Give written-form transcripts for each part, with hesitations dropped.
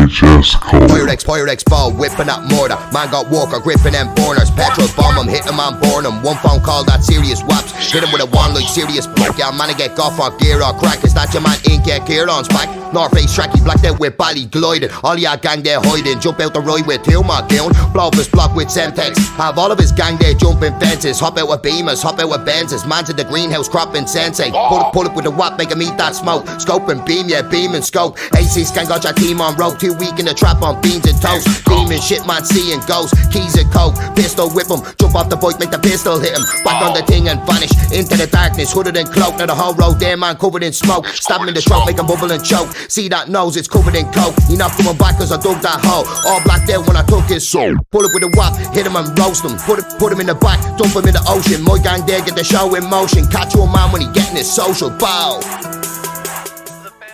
VHS KvLT. Fire X ball, whipping up mortar. Man got Walker, gripping them borners. Petrol bomb 'em, hit 'em and born 'em. One phone call, that serious waps. Hit 'em with a one like serious block. Yeah, man, I get golf on gear or crack. Is that your man ink, get gear on's back? North Face tracky, blacked out with bally gliding. All ya gang there hiding. Jump out the road with two more down. Blow up his block with Semtex. Have all of his gang there jumping fences. Hop out with Beamers, hop out with Benzes. Man's in the greenhouse cropping sensei. Pull up with the wap, make him eat that smoke. Scope and beam, yeah, beam and scope. AC's gang got your team on road. 2 week in the trap on beans and toast. Demon shit, man, seeing ghosts. Keys and coke, pistol whip him. Jump off the bike, make the pistol hit him. Back on the thing and vanish into the darkness. Hooded and cloaked, now the whole road there, man, covered in smoke. Stab him in the throat, make him bubble and choke. See that nose, it's covered in coke. He not coming back cause I dug that hole. All blacked out when I took his soul. Pull up with a whap, hit him and roast him. Put him in the back, dump him in the ocean. My gang there get the show in motion. Catch you a man when he getting his social bow.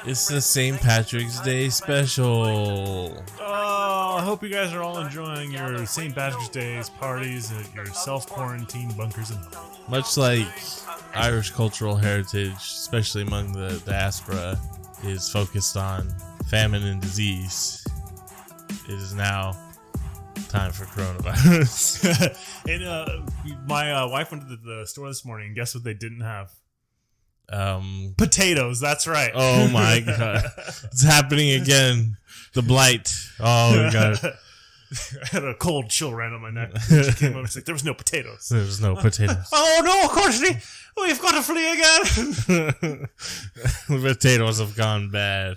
It's the St. Patrick's Day special. Oh, I hope you guys are all enjoying your St. Patrick's Day's parties at your self-quarantine bunkers and home. Much like Irish cultural heritage, especially among the diaspora, is focused on famine and disease, it is now time for coronavirus. And my wife went to the store this morning, and guess what they didn't have? Potatoes, that's right. Oh my god. It's happening again. The blight. Oh my god. I had a cold chill ran on my neck. She came over and said, there was no potatoes. There's no potatoes. Oh no, Courtney! We've got a flea again! The potatoes have gone bad.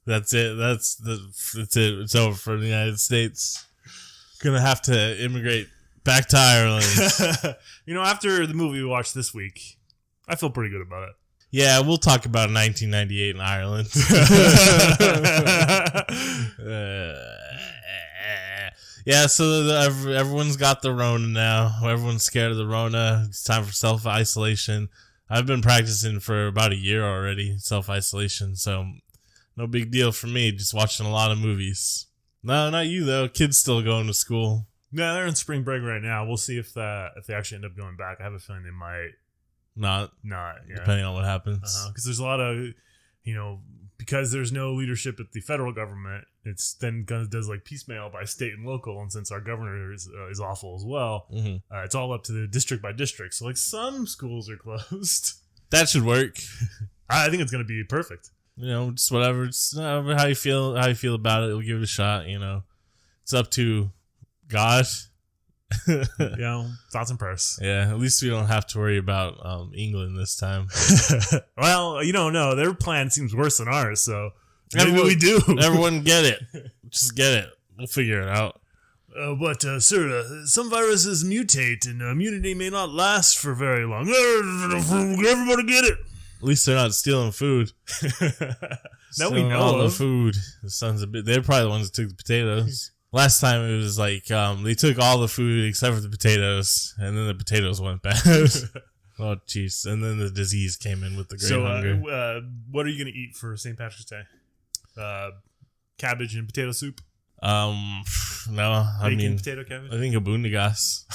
That's it. That's it. It's over for the United States. Gonna have to immigrate back to Ireland. You know, after the movie we watched this week, I feel pretty good about it. Yeah, we'll talk about 1998 in Ireland. Yeah, so everyone's got the Rona now. Everyone's scared of the Rona. It's time for self-isolation. I've been practicing for about a year already, self-isolation, so no big deal for me, just watching a lot of movies. No, not you, though. Kids still going to school. Yeah, they're in spring break right now. We'll see if they actually end up going back. I have a feeling they might. Not, yeah. Depending on what happens. Because there's a lot of, because there's no leadership at the federal government, it's then does like piecemeal by state and local. And since our governor is awful as well, it's all up to the district by district. So like some schools are closed. That should work. I think it's going to be perfect. Just whatever. It's how you feel about it. We'll give it a shot. It's up to God. Thoughts and prayers. Yeah, at least we don't have to worry about England this time. Well, you don't know. Their plan seems worse than ours, so maybe we do. Everyone get it. Just get it. We'll figure it out. But, sir, some viruses mutate and immunity may not last for very long. Everybody get it. At least they're not stealing food. That we know all of. the food. The sons of bitch. They're probably the ones that took the potatoes. Last time it was like they took all the food except for the potatoes, and then the potatoes went bad. Oh, jeez. And then the disease came in with the great hunger. What are you going to eat for St. Patrick's Day? Cabbage and potato soup? No. Potato cabbage? I think a bundagas.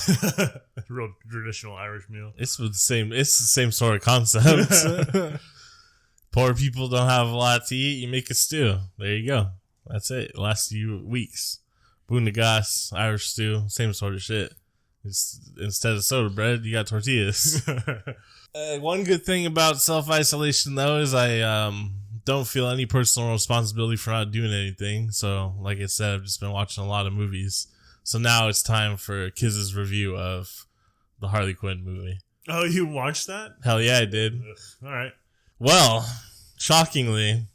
Real traditional Irish meal. It's the same sort of concept. Poor people don't have a lot to eat. You make a stew. There you go. That's it. It lasts you weeks. Bundagas, Irish stew, same sort of shit. Instead of soda bread, you got tortillas. One good thing about self-isolation, though, is I don't feel any personal responsibility for not doing anything. So, like I said, I've just been watching a lot of movies. So now it's time for Kiz's review of the Harley Quinn movie. Oh, you watched that? Hell yeah, I did. Ugh, all right. Well, shockingly,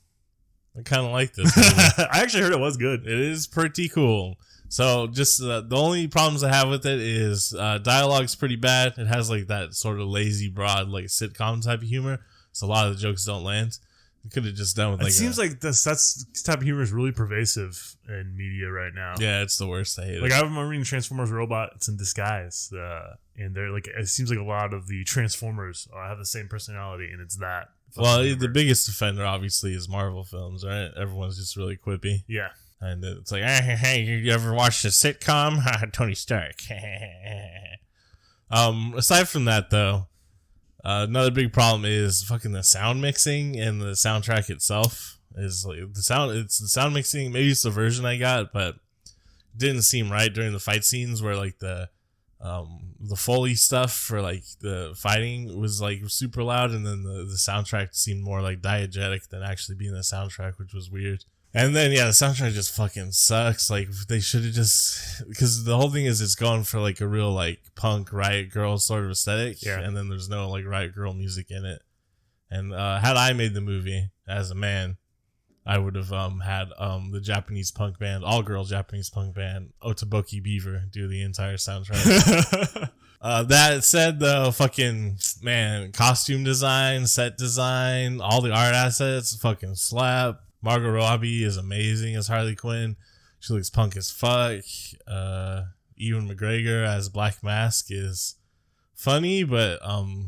I kind of like this movie. I actually heard it was good. It is pretty cool. So just the only problems I have with it is dialogue's pretty bad. It has like that sort of lazy, broad, like sitcom type of humor. So a lot of the jokes don't land. You could have just done with like. It seems like this type of humor is really pervasive in media right now. Yeah, it's the worst. I hate it. Like I remember reading Transformers Robots in Disguise, and they're like, it seems like a lot of the Transformers have the same personality, and it's that. Well, the biggest offender obviously is Marvel films, right? Everyone's just really quippy. Yeah. And it's like, hey, you ever watched a sitcom? Tony Stark. Aside from that, though, another big problem is fucking the sound mixing and the soundtrack itself. Is like the sound. It's the sound mixing. Maybe it's the version I got, but it didn't seem right during the fight scenes where like the Foley stuff for like the fighting was like super loud, and then the soundtrack seemed more like diegetic than actually being the soundtrack, which was weird. And then yeah, the soundtrack just fucking sucks. Like they should have just, because the whole thing is it's going for like a real like punk Riot Girl sort of aesthetic, and then there's no like Riot Girl music in it. And had I made the movie as a man, I would have had the Japanese punk band, all girl Japanese punk band, Otoboki Beaver, do the entire soundtrack. That said, though, fucking man, costume design, set design, all the art assets, fucking slap. Margot Robbie is amazing as Harley Quinn. She looks punk as fuck. Ewan McGregor as Black Mask is funny, but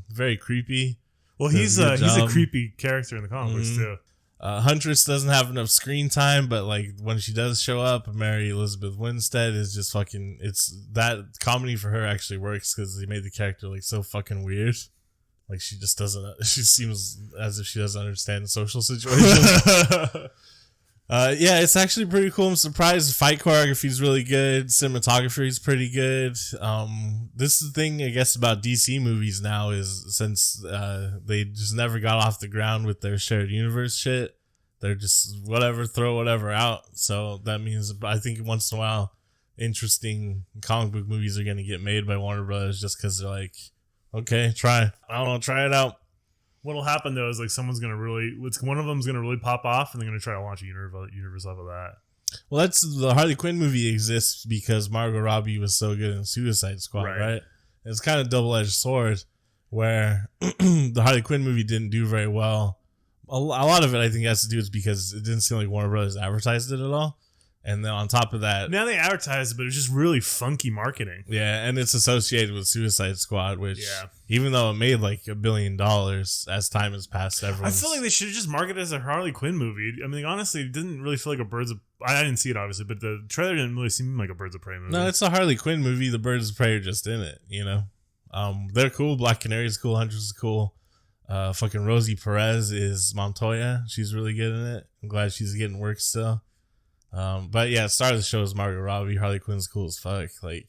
very creepy. Well, he's a creepy character in the comic books too. Huntress doesn't have enough screen time, but like when she does show up, Mary Elizabeth Winstead is just fucking. It's that comedy for her actually works because they made the character like so fucking weird. Like she just doesn't. She seems as if she doesn't understand the social situation. Yeah, it's actually pretty cool. I'm surprised. Fight choreography is really good. Cinematography is pretty good. This is the thing I guess about DC movies now is since they just never got off the ground with their shared universe shit. They're just whatever, throw whatever out. So that means I think once in a while, interesting comic book movies are going to get made by Warner Brothers just because they're like, okay, try it out. What'll happen though is like one of them's gonna really pop off, and they're gonna try to launch a universe off of that. Well, that's the Harley Quinn movie exists because Margot Robbie was so good in Suicide Squad, right? It's kind of double-edged sword where the Harley Quinn movie didn't do very well. A lot of it, I think, has to do is because it didn't seem like Warner Brothers advertised it at all. And then on top of that, now they advertise it, but it's just really funky marketing. Yeah, and it's associated with Suicide Squad, which even though it made like $1 billion as time has passed, I feel like they should have just marketed it as a Harley Quinn movie. I mean, honestly, it didn't really feel like I didn't see it obviously, but the trailer didn't really seem like a Birds of Prey movie. No, it's a Harley Quinn movie. The Birds of Prey are just in it, you know. They're cool. Black Canary is cool. Huntress is cool. Fucking Rosie Perez is Montoya. She's really good in it. I'm glad she's getting work still. But yeah, star of the show is Margot Robbie. Harley Quinn's cool as fuck. Like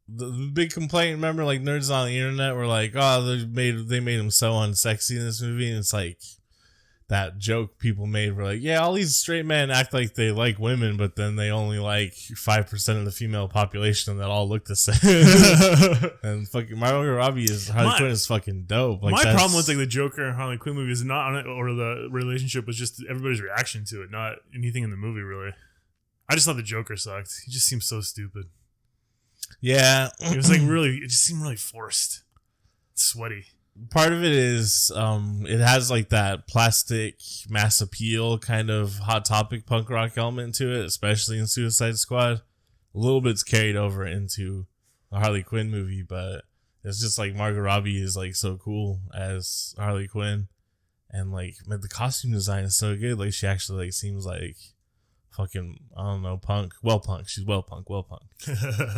the big complaint, remember, like nerds on the internet were like, "Oh, they made him so unsexy in this movie," and it's like that joke people made were like, "Yeah, all these straight men act like they like women, but then they only like 5% of the female population that all look the same." And fucking Margot Robbie Harley Quinn is fucking dope. Like, my problem with like the Joker and Harley Quinn movie is not on it, or the relationship was just everybody's reaction to it, not anything in the movie really. I just thought the Joker sucked. He just seemed so stupid. Yeah. It was like it just seemed really forced. Sweaty. Part of it is, it has like that plastic mass appeal kind of Hot Topic punk rock element to it, especially in Suicide Squad. A little bit's carried over into the Harley Quinn movie, but it's just like Margot Robbie is like so cool as Harley Quinn. And like, man, the costume design is so good. Like she actually like seems like fucking, I don't know, punk. She's well punk.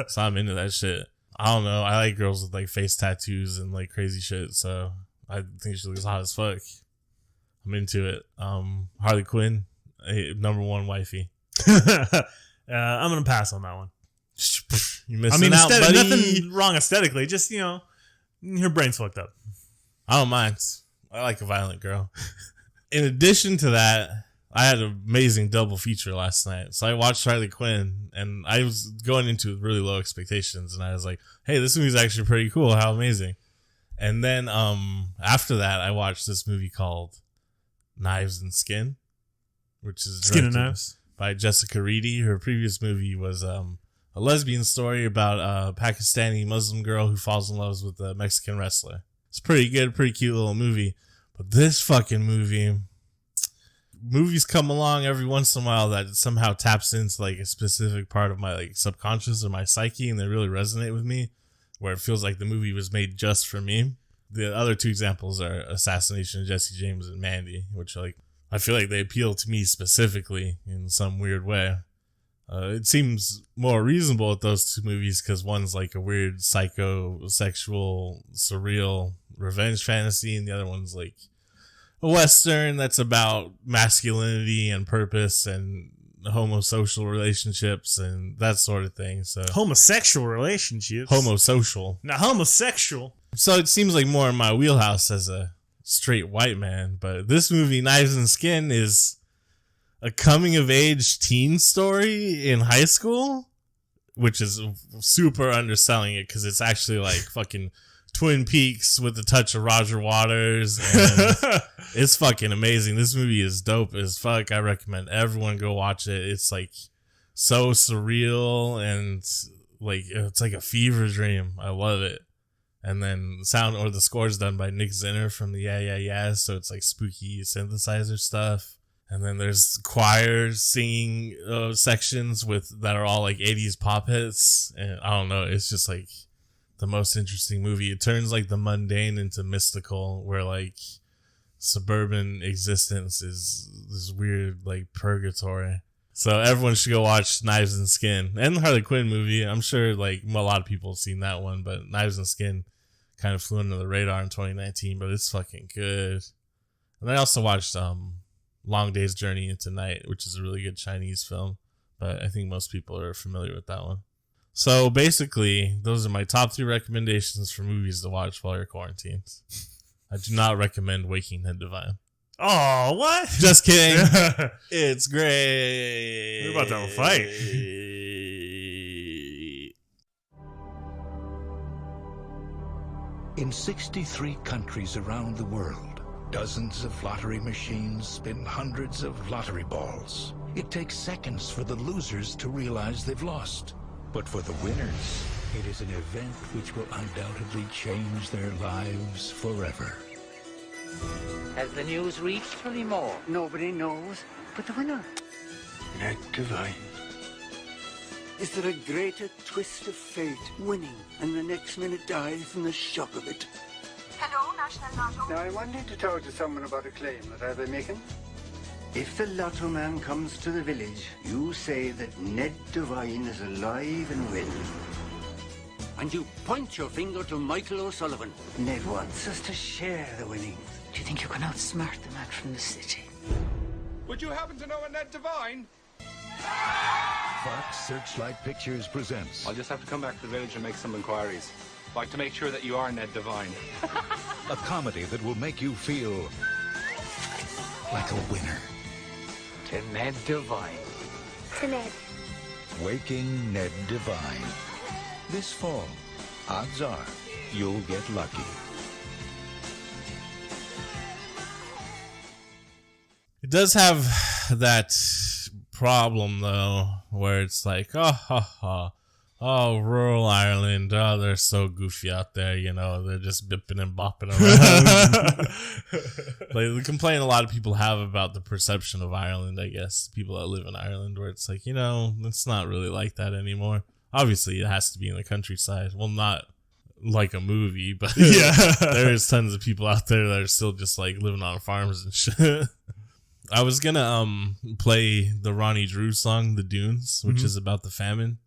So I'm into that shit. I don't know. I like girls with like face tattoos and like crazy shit. So I think she looks hot as fuck. I'm into it. Harley Quinn, number one wifey. I'm gonna pass on that one. You missing out, buddy. Nothing wrong aesthetically. Just, you know, her brain's fucked up. I don't mind. I like a violent girl. In addition to that, I had an amazing double feature last night. So I watched Harley Quinn, and I was going into with really low expectations, and I was like, hey, this movie's actually pretty cool. How amazing. And then after that, I watched this movie called Knives and Skin, which is Skin and Knives by Jessica Reedy. Her previous movie was a lesbian story about a Pakistani Muslim girl who falls in love with a Mexican wrestler. It's pretty good, pretty cute little movie. But this fucking movies come along every once in a while that somehow taps into like a specific part of my like subconscious or my psyche, and they really resonate with me, where it feels like the movie was made just for me. The other two examples are Assassination of Jesse James and Mandy, which like I feel like they appeal to me specifically in some weird way. It seems more reasonable with those two movies because one's like a weird psychosexual surreal revenge fantasy, and the other one's like a Western that's about masculinity and purpose and homosocial relationships and that sort of thing. So Homosexual relationships. homosocial. Now homosexual. So it seems like more in my wheelhouse as a straight white man. But this movie, Knives and Skin, is a coming of age teen story in high school, which is super underselling it because it's actually like fucking Twin Peaks with a touch of Roger Waters, and it's fucking amazing. This movie is dope as fuck. I recommend everyone go watch it. It's like so surreal and like it's like a fever dream. I love it. And then the score is done by Nick Zinner from the Yeah Yeah Yeahs, so it's like spooky synthesizer stuff. And then there's choirs singing sections that are all like 80s pop hits, and I don't know, it's just like the most interesting movie. It turns like the mundane into mystical, where like suburban existence is this weird like purgatory. So everyone should go watch Knives and Skin and the Harley Quinn movie. I'm sure like a lot of people have seen that one, but Knives and Skin kind of flew under the radar in 2019, but it's fucking good. And I also watched Long Day's Journey into Night, which is a really good Chinese film, but I think most people are familiar with that one. So basically, those are my top 3 recommendations for movies to watch while you're quarantined. I do not recommend Waking Ned Devine. Oh, what? Just kidding. It's great. We're about to have a fight. In 63 countries around the world, dozens of lottery machines spin hundreds of lottery balls. It takes seconds for the losers to realize they've lost. But for the winners, it is an event which will undoubtedly change their lives forever. Has the news reached Tullimore? Nobody knows but the winner. Ned Devine. Is there a greater twist of fate, winning, and the next minute die from the shock of it? Hello, National Lotto. Now, I wanted to talk to someone about a claim that I've been making. If the Lotto Man comes to the village, you say that Ned Devine is alive and well. And you point your finger to Michael O'Sullivan. Ned wants us to share the winnings. Do you think you can outsmart the man from the city? Would you happen to know a Ned Devine? Fox Searchlight Pictures presents I'll just have to come back to the village and make some inquiries. Like to make sure that you are Ned Devine. a comedy that will make you feel like a winner. To Ned Devine. To Ned. Waking Ned Devine. This fall, odds are you'll get lucky. It does have that problem though, where it's like, oh, rural Ireland, oh, they're so goofy out there, you know, they're just bipping and bopping around. Like the complaint a lot of people have about the perception of Ireland, I guess, people that live in Ireland, where it's like, you know, it's not really like that anymore. Obviously, it has to be in the countryside. Well, not like a movie, but yeah, there's tons of people out there that are still just like living on farms and shit. I was gonna play the Ronnie Drew song, "The Dunes," which is about the famine,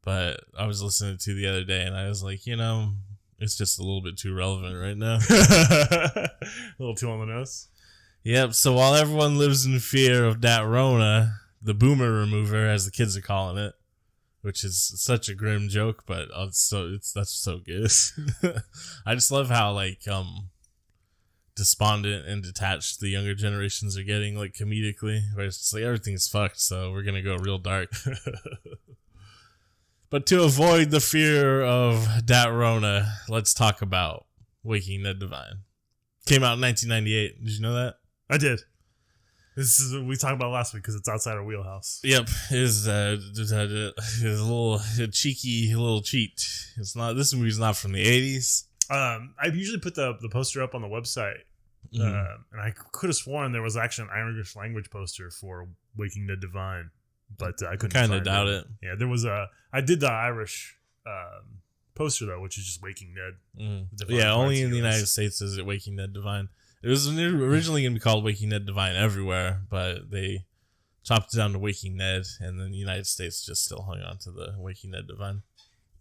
but I was listening to it the other day and I was like, you know, it's just a little bit too relevant right now. A little too on the nose. Yep. So while everyone lives in fear of that Rona, the boomer remover, as the kids are calling it, which is such a grim joke, but that's so good. I just love how like despondent and detached the younger generations are getting, like comedically, where it's just like everything's fucked, so we're gonna go real dark. But to avoid the fear of that Rona, let's talk about Waking Ned Devine. Came out in 1998. Did you know that? I did. This is what we talked about last week because it's outside our wheelhouse. Yep, is a little cheeky little cheat. It's not. This movie's not from the 80s. I usually put the poster up on the website, and I could have sworn there was actually an Irish language poster for Waking Ned Devine, but I couldn't. Kind of doubt it. Yeah, there was I did the Irish poster though, which is just Waking Ned. Yeah, only in the United States is it Waking Ned Devine. It was originally going to be called Waking Ned Devine everywhere, but they chopped it down to Waking Ned, and then the United States just still hung on to the Waking Ned Devine.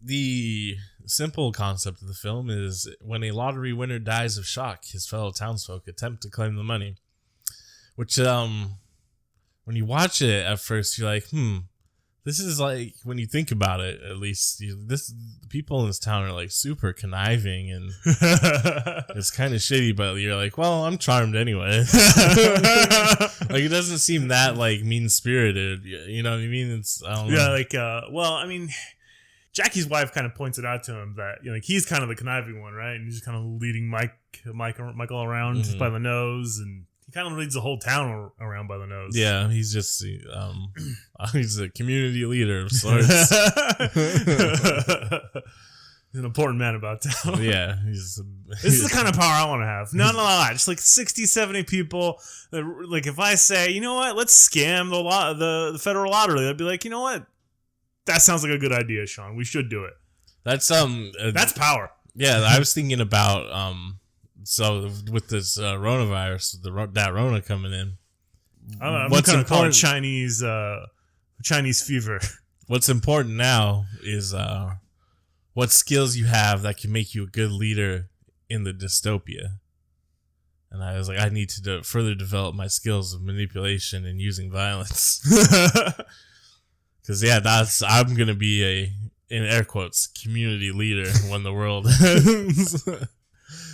The simple concept of the film is when a lottery winner dies of shock, his fellow townsfolk attempt to claim the money. Which, when you watch it at first, you're like, this is like, when you think about it, at least, the people in this town are like super conniving and it's kind of shitty, but you're like, well, I'm charmed anyway. Like, it doesn't seem that like mean spirited, you know what I mean? It's, I don't know. Well, I mean, Jackie's wife kind of points it out to him that, you know, like, he's kind of the conniving one, right? And he's just kind of leading Michael around by the nose, and he kind of leads the whole town around by the nose. Yeah, he's just he's a community leader of sorts. He's an important man about town. Yeah, this is the kind of power I want to have. Not a lot, just like 60, 70 people. Like, if I say, you know what, let's scam the federal lottery, they'd be like, you know what, that sounds like a good idea, Sean. We should do it. That's that's power. Yeah, I was thinking about so with this coronavirus, that Rona coming in. I'm going to call it Chinese fever. What's important now is what skills you have that can make you a good leader in the dystopia. And I was like, I need to further develop my skills of manipulation and using violence. Because, I'm going to be in air quotes, community leader when the world ends.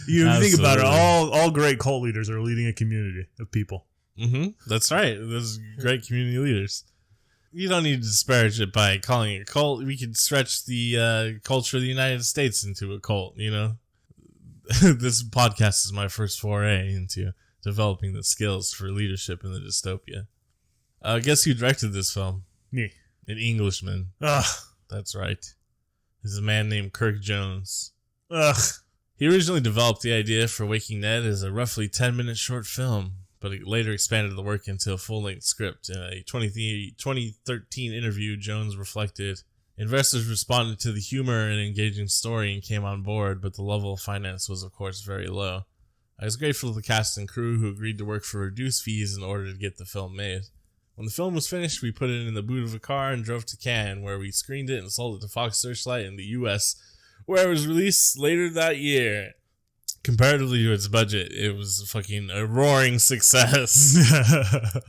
You think about it, all great cult leaders are leading a community of people. That's right. Those great community leaders. You don't need to disparage it by calling it a cult. We could stretch the culture of the United States into a cult, you know? This podcast is my first foray into developing the skills for leadership in the dystopia. Guess who directed this film? Me. An Englishman. Ugh. That's right. He's a man named Kirk Jones. Ugh. He originally developed the idea for Waking Ned as a roughly 10-minute short film, but he later expanded the work into a full-length script. In a 2013 interview, Jones reflected, investors responded to the humor and engaging story and came on board, but the level of finance was, of course, very low. I was grateful to the cast and crew who agreed to work for reduced fees in order to get the film made. When the film was finished, we put it in the boot of a car and drove to Cannes, where we screened it and sold it to Fox Searchlight in the U.S., where it was released later that year. Comparatively to its budget, it was fucking a roaring success.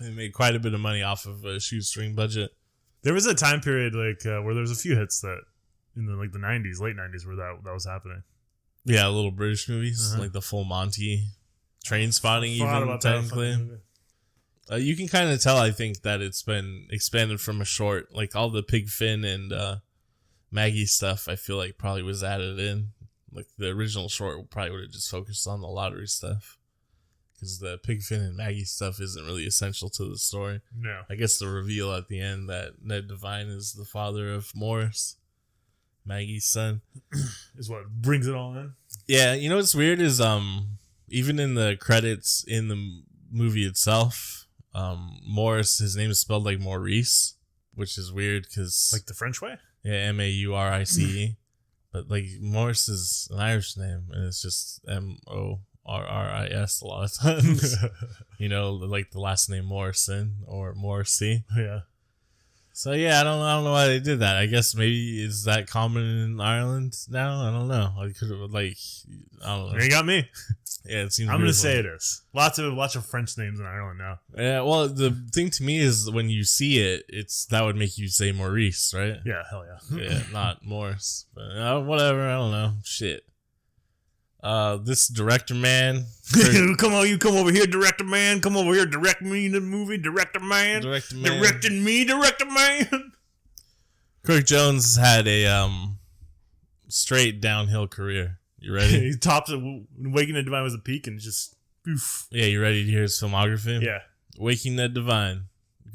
It made quite a bit of money off of a shoestring budget. There was a time period where there was a few hits that in the late 90s, where that was happening. Yeah, little British movies like the Full Monty, Train Spotting, even technically. You can kind of tell, I think, that it's been expanded from a short. Like all the Pig Finn and Maggie stuff, I feel like probably was added in. Like the original short probably would have just focused on the lottery stuff, because the Pig Finn and Maggie stuff isn't really essential to the story. No. I guess the reveal at the end that Ned Devine is the father of Morris, Maggie's son, is what brings it all in. Yeah, you know what's weird is even in the credits in the movie itself, Morris, his name is spelled like Maurice, which is weird because like the French way. Yeah, Maurice. But like Morris is an Irish name, and it's just Morris a lot of times. You know, like the last name Morrison or Morrissey. Yeah. So yeah, I don't know why they did that. I guess maybe is that common in Ireland now? I don't know. I could have I don't know. You got me. Yeah, it seems. I'm gonna say it is. Lots of French names in Ireland now. Yeah, well, the thing to me is when you see it, that would make you say Maurice, right? Yeah, hell yeah. Yeah, not Morris. But whatever. I don't know. Shit. This director man. You come over here, director man. Come over here, direct me in the movie, director man. Directing me, director man. Kirk Jones had a straight downhill career. You ready? He tops it. Waking Ned Devine was a peak, and just poof. Yeah, you ready to hear his filmography? Yeah. Waking Ned Devine,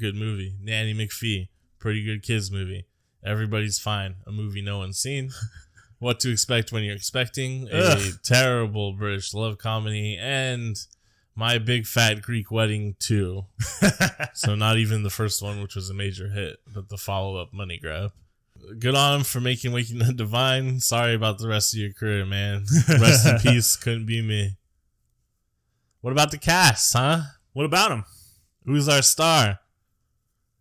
good movie. Nanny McPhee, pretty good kids movie. Everybody's Fine, a movie no one's seen. What to Expect When You're Expecting, a terrible British love comedy, and My Big Fat Greek Wedding 2. So not even the first one, which was a major hit, but the follow-up money grab. Good on him for making Waking Ned Devine. Sorry about the rest of your career, man. Rest in peace. Couldn't be me. What about the cast, huh? What about him? Who's our star?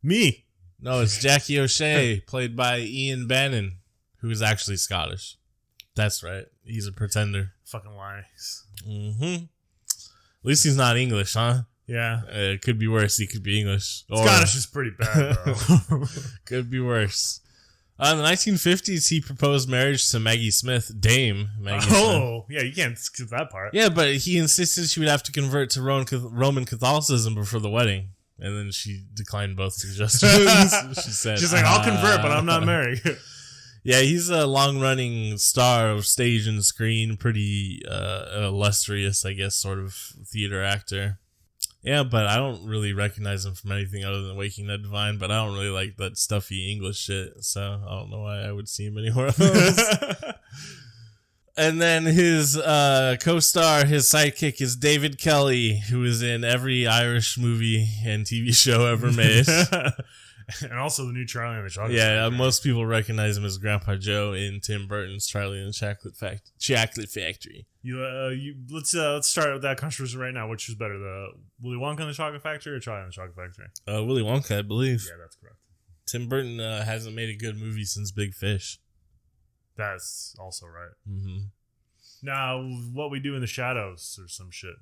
Me. No, it's Jackie O'Shea, played by Ian Bannon, who is actually Scottish. That's right. He's a pretender. Fucking lies. Mm-hmm. At least he's not English, huh? Yeah. It could be worse. He could be English. Or Scottish is pretty bad, bro. could be worse. In the 1950s, he proposed marriage to Maggie Smith, Dame Maggie Smith. Oh, yeah, you can't skip that part. Yeah, but he insisted she would have to convert to Roman Catholicism before the wedding. And then she declined both suggestions. She said, she's like, I'll convert, but I'm not married. Yeah, he's a long-running star of stage and screen. Pretty illustrious, I guess, sort of theater actor. Yeah, but I don't really recognize him from anything other than Waking Ned Devine, but I don't really like that stuffy English shit, so I don't know why I would see him anywhere else. And then his co-star, his sidekick, is David Kelly, who is in every Irish movie and TV show ever made. And also the new Charlie and the Chocolate Yeah, Factory. most people recognize him as Grandpa Joe in Tim Burton's Charlie and the Chocolate Factory. Let's start with that controversy right now. Which is better, the Willy Wonka and the Chocolate Factory or Charlie and the Chocolate Factory? Willy Wonka, I believe. Yeah, that's correct. Tim Burton hasn't made a good movie since Big Fish. That's also right. Mm-hmm. Now, What We Do in the Shadows or some shit.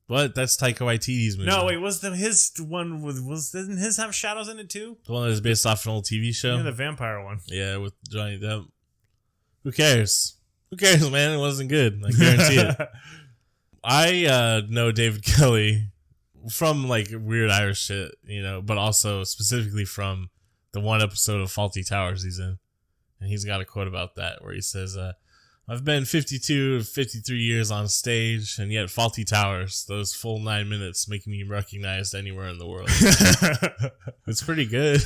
What? That's Taika Waititi's movie. No, wait, didn't his have shadows in it too? The one that is based off an old TV show? Yeah, the vampire one. Yeah, with Johnny Depp. Who cares? Who cares, man? It wasn't good. I guarantee it. I know David Kelly from like weird Irish shit, but also specifically from the one episode of Fawlty Towers he's in. And he's got a quote about that where he says, I've been 52 to 53 years on stage, and yet Fawlty Towers, those full 9 minutes, make me recognized anywhere in the world. It's pretty good.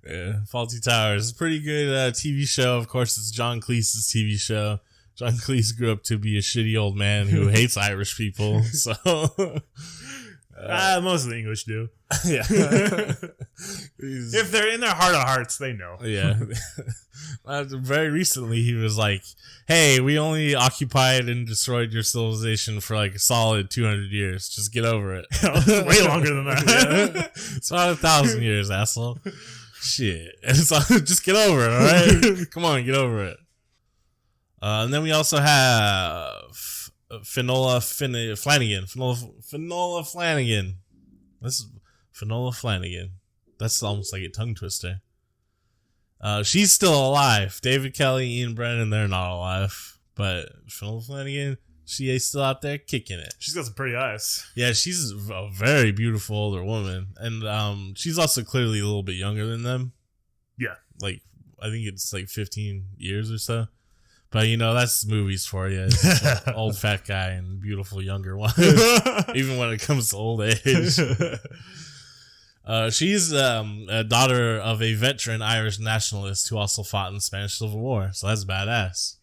Yeah, Fawlty Towers, pretty good TV show. Of course, it's John Cleese's TV show. John Cleese grew up to be a shitty old man who hates Irish people. So, most of the English do. Yeah. If they're in their heart of hearts, they know. Yeah. Very recently, he was like, hey, we only occupied and destroyed your civilization for like a solid 200 years. Just get over it. Way longer than that. Yeah. It's not 1,000 years, asshole. Shit. Just get over it, all right? Come on, get over it. And then we also have Finola Flanagan. Finola Flanagan. This is Finola Flanagan. That's almost like a tongue twister. She's still alive. David Kelly, Ian Brennan, they're not alive. But Finola Flanagan, she is still out there kicking it. She's got some pretty eyes. Yeah, she's a very beautiful older woman. And she's also clearly a little bit younger than them. Yeah. Like, I think it's like 15 years or so. But, that's movies for you. Old fat guy and beautiful younger one. Even when it comes to old age. She's a daughter of a veteran Irish nationalist who also fought in the Spanish Civil War. So that's badass.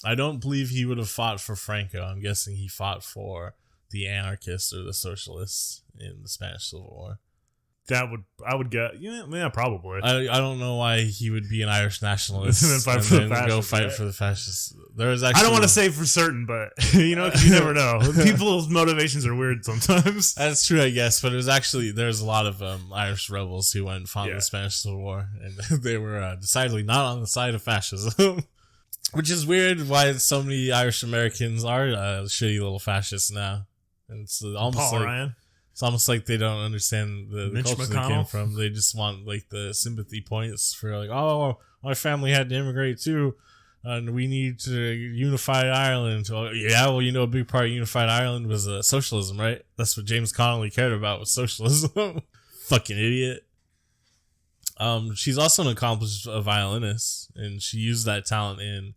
I don't believe he would have fought for Franco. I'm guessing he fought for the anarchists or the socialists in the Spanish Civil War. I would get, yeah, probably. I don't know why he would be an Irish nationalist and then fight for the fascists. Go fight for the fascists. There was actually, I don't want to say for certain, but you never know. People's motivations are weird sometimes. That's true, I guess. But it was actually, there's a lot of Irish rebels who went and fought in the Spanish Civil War, and they were decidedly not on the side of fascism. Which is weird why so many Irish Americans are shitty little fascists now. And it's almost Paul like Ryan. It's almost like they don't understand the culture they came McConnell. from. They just want like the sympathy points for like, oh, my family had to immigrate too, and we need to unify Ireland. So, yeah, well, a big part of unified Ireland was socialism, right? That's what James Connolly cared about, was socialism. Fucking idiot. She's also an accomplished violinist, and she used that talent in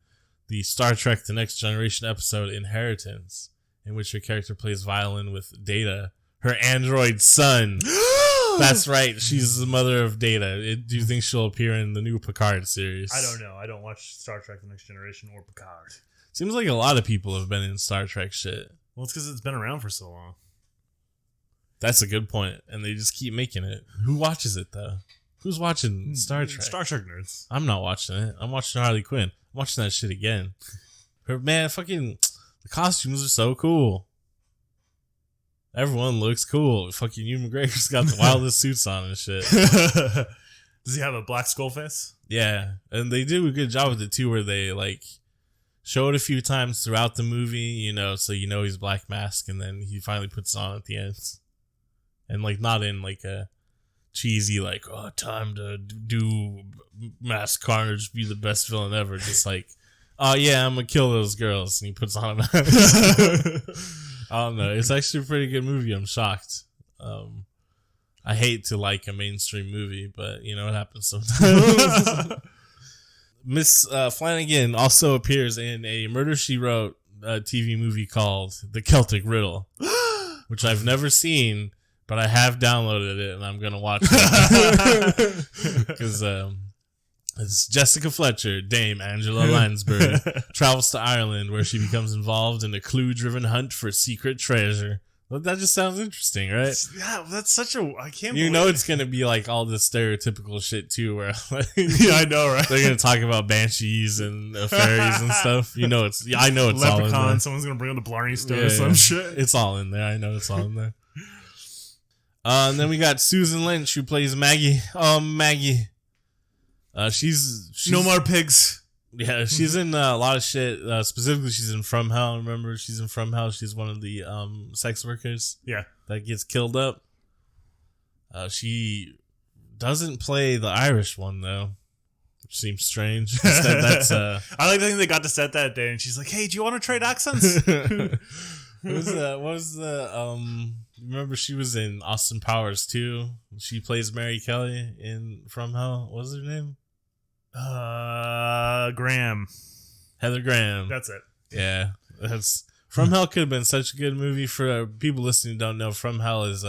the Star Trek The Next Generation episode Inheritance, in which her character plays violin with Data, her android son. That's right. She's the mother of Data. Do you think she'll appear in the new Picard series? I don't know. I don't watch Star Trek The Next Generation or Picard. Seems like a lot of people have been in Star Trek shit. Well, it's because it's been around for so long. That's a good point. And they just keep making it. Who watches it, though? Who's watching Star Trek? Star Trek nerds. I'm not watching it. I'm watching Harley Quinn. I'm watching that shit again. Man, fucking, the costumes are so cool. Everyone looks cool. Fucking Ewan McGregor's got the wildest suits on and shit. Does he have a black skull face? Yeah, and they do a good job with it too, where they like show it a few times throughout the movie, you know, so you know he's Black Mask, and then he finally puts it on at the end, and like not in like a cheesy like, oh, time to do Mass Carnage, be the best villain ever, just like, oh yeah, I'm gonna kill those girls, and he puts on a mask. I don't know, it's actually a pretty good movie. I'm shocked. I hate to like a mainstream movie, but you know what happens sometimes. Miss Flanagan also appears in a Murder, She Wrote TV movie called The Celtic Riddle, which I've never seen, but I have downloaded it and I'm going to watch it. Because it's Jessica Fletcher, Dame Angela Lansbury, travels to Ireland where she becomes involved in a clue-driven hunt for secret treasure. Well, that just sounds interesting, right? Yeah, that's such a... I can't You believe know it's going to be like all this stereotypical shit too, where like, yeah, I know, right? they're going to talk about banshees and fairies and stuff. You know it's... I know it's all in Leprechaun, there. someone's going to bring on the Blarney Stone or some shit. It's all in there. I know it's all in there. And then we got Susan Lynch, who plays Maggie. Oh, Maggie. She's No More Pigs. Yeah, she's in a lot of shit. Specifically, she's in From Hell. Remember, she's in From Hell. She's one of the sex workers. Yeah, that gets killed up. She doesn't play the Irish one though, which seems strange. That's I like to think they got to set that day, and she's like, "Hey, do you want to trade accents?" What was the remember she was in Austin Powers too. She plays Mary Kelly in From Hell. What was her name? Graham. Heather Graham. That's it. Yeah. That's From Hell could have been such a good movie. For people listening who don't know, From Hell is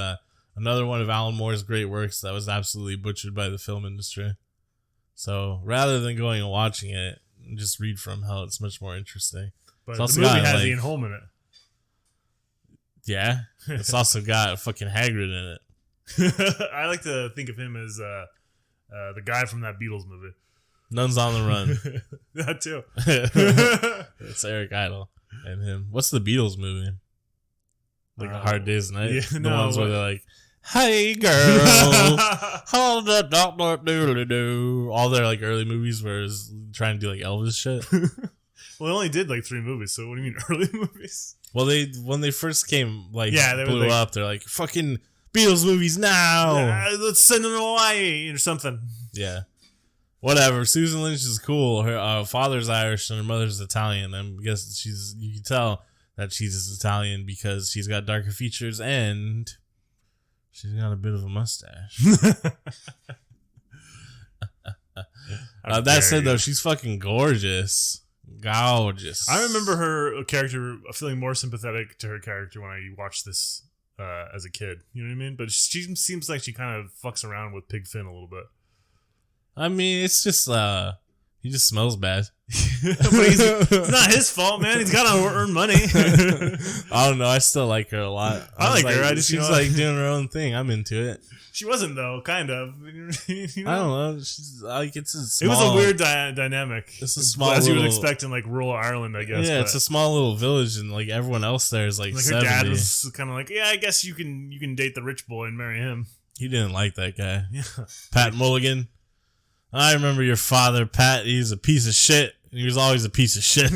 another one of Alan Moore's great works that was absolutely butchered by the film industry. So rather than going and watching it, just read From Hell. It's much more interesting. But the movie has Ian Holm in it. Yeah. It's also got fucking Hagrid in it. I like to think of him as the guy from that Beatles movie. Nuns on the Run. That too. It's Eric Idle and him. What's the Beatles movie? Like A Hard Day's Night? Yeah, the ones where they're like, hey girl, how the doctor do? All their like early movies where it's trying to do like Elvis shit. Well, they only did like 3 movies, so what do you mean early movies? Well, when they first came, like, they blew up, they're like, fucking Beatles movies now. Yeah, let's send them to Hawaii or something. Yeah. Whatever. Susan Lynch is cool. Her father's Irish and her mother's Italian. I guess you can tell that she's Italian because she's got darker features and she's got a bit of a mustache. That said, though, she's fucking gorgeous. Gorgeous. I remember her character feeling more sympathetic to her character when I watched this as a kid. You know what I mean? But she seems like she kind of fucks around with Pig Finn a little bit. I mean, it's just he just smells bad. But it's not his fault, man. He's got to earn money. I don't know. I still like her a lot. I like her. She's like doing her own thing. I'm into it. She wasn't though, kind of. You know? I don't know. She's like it's a small, it was a weird dynamic. It's a small, as you would expect in like rural Ireland, I guess. Yeah, it's a small little village, and like everyone else there is like 70. Her dad was kind of like, yeah, I guess you can date the rich boy and marry him. He didn't like that guy. Yeah, Pat Mulligan. I remember your father, Pat. He's a piece of shit. He was always a piece of shit.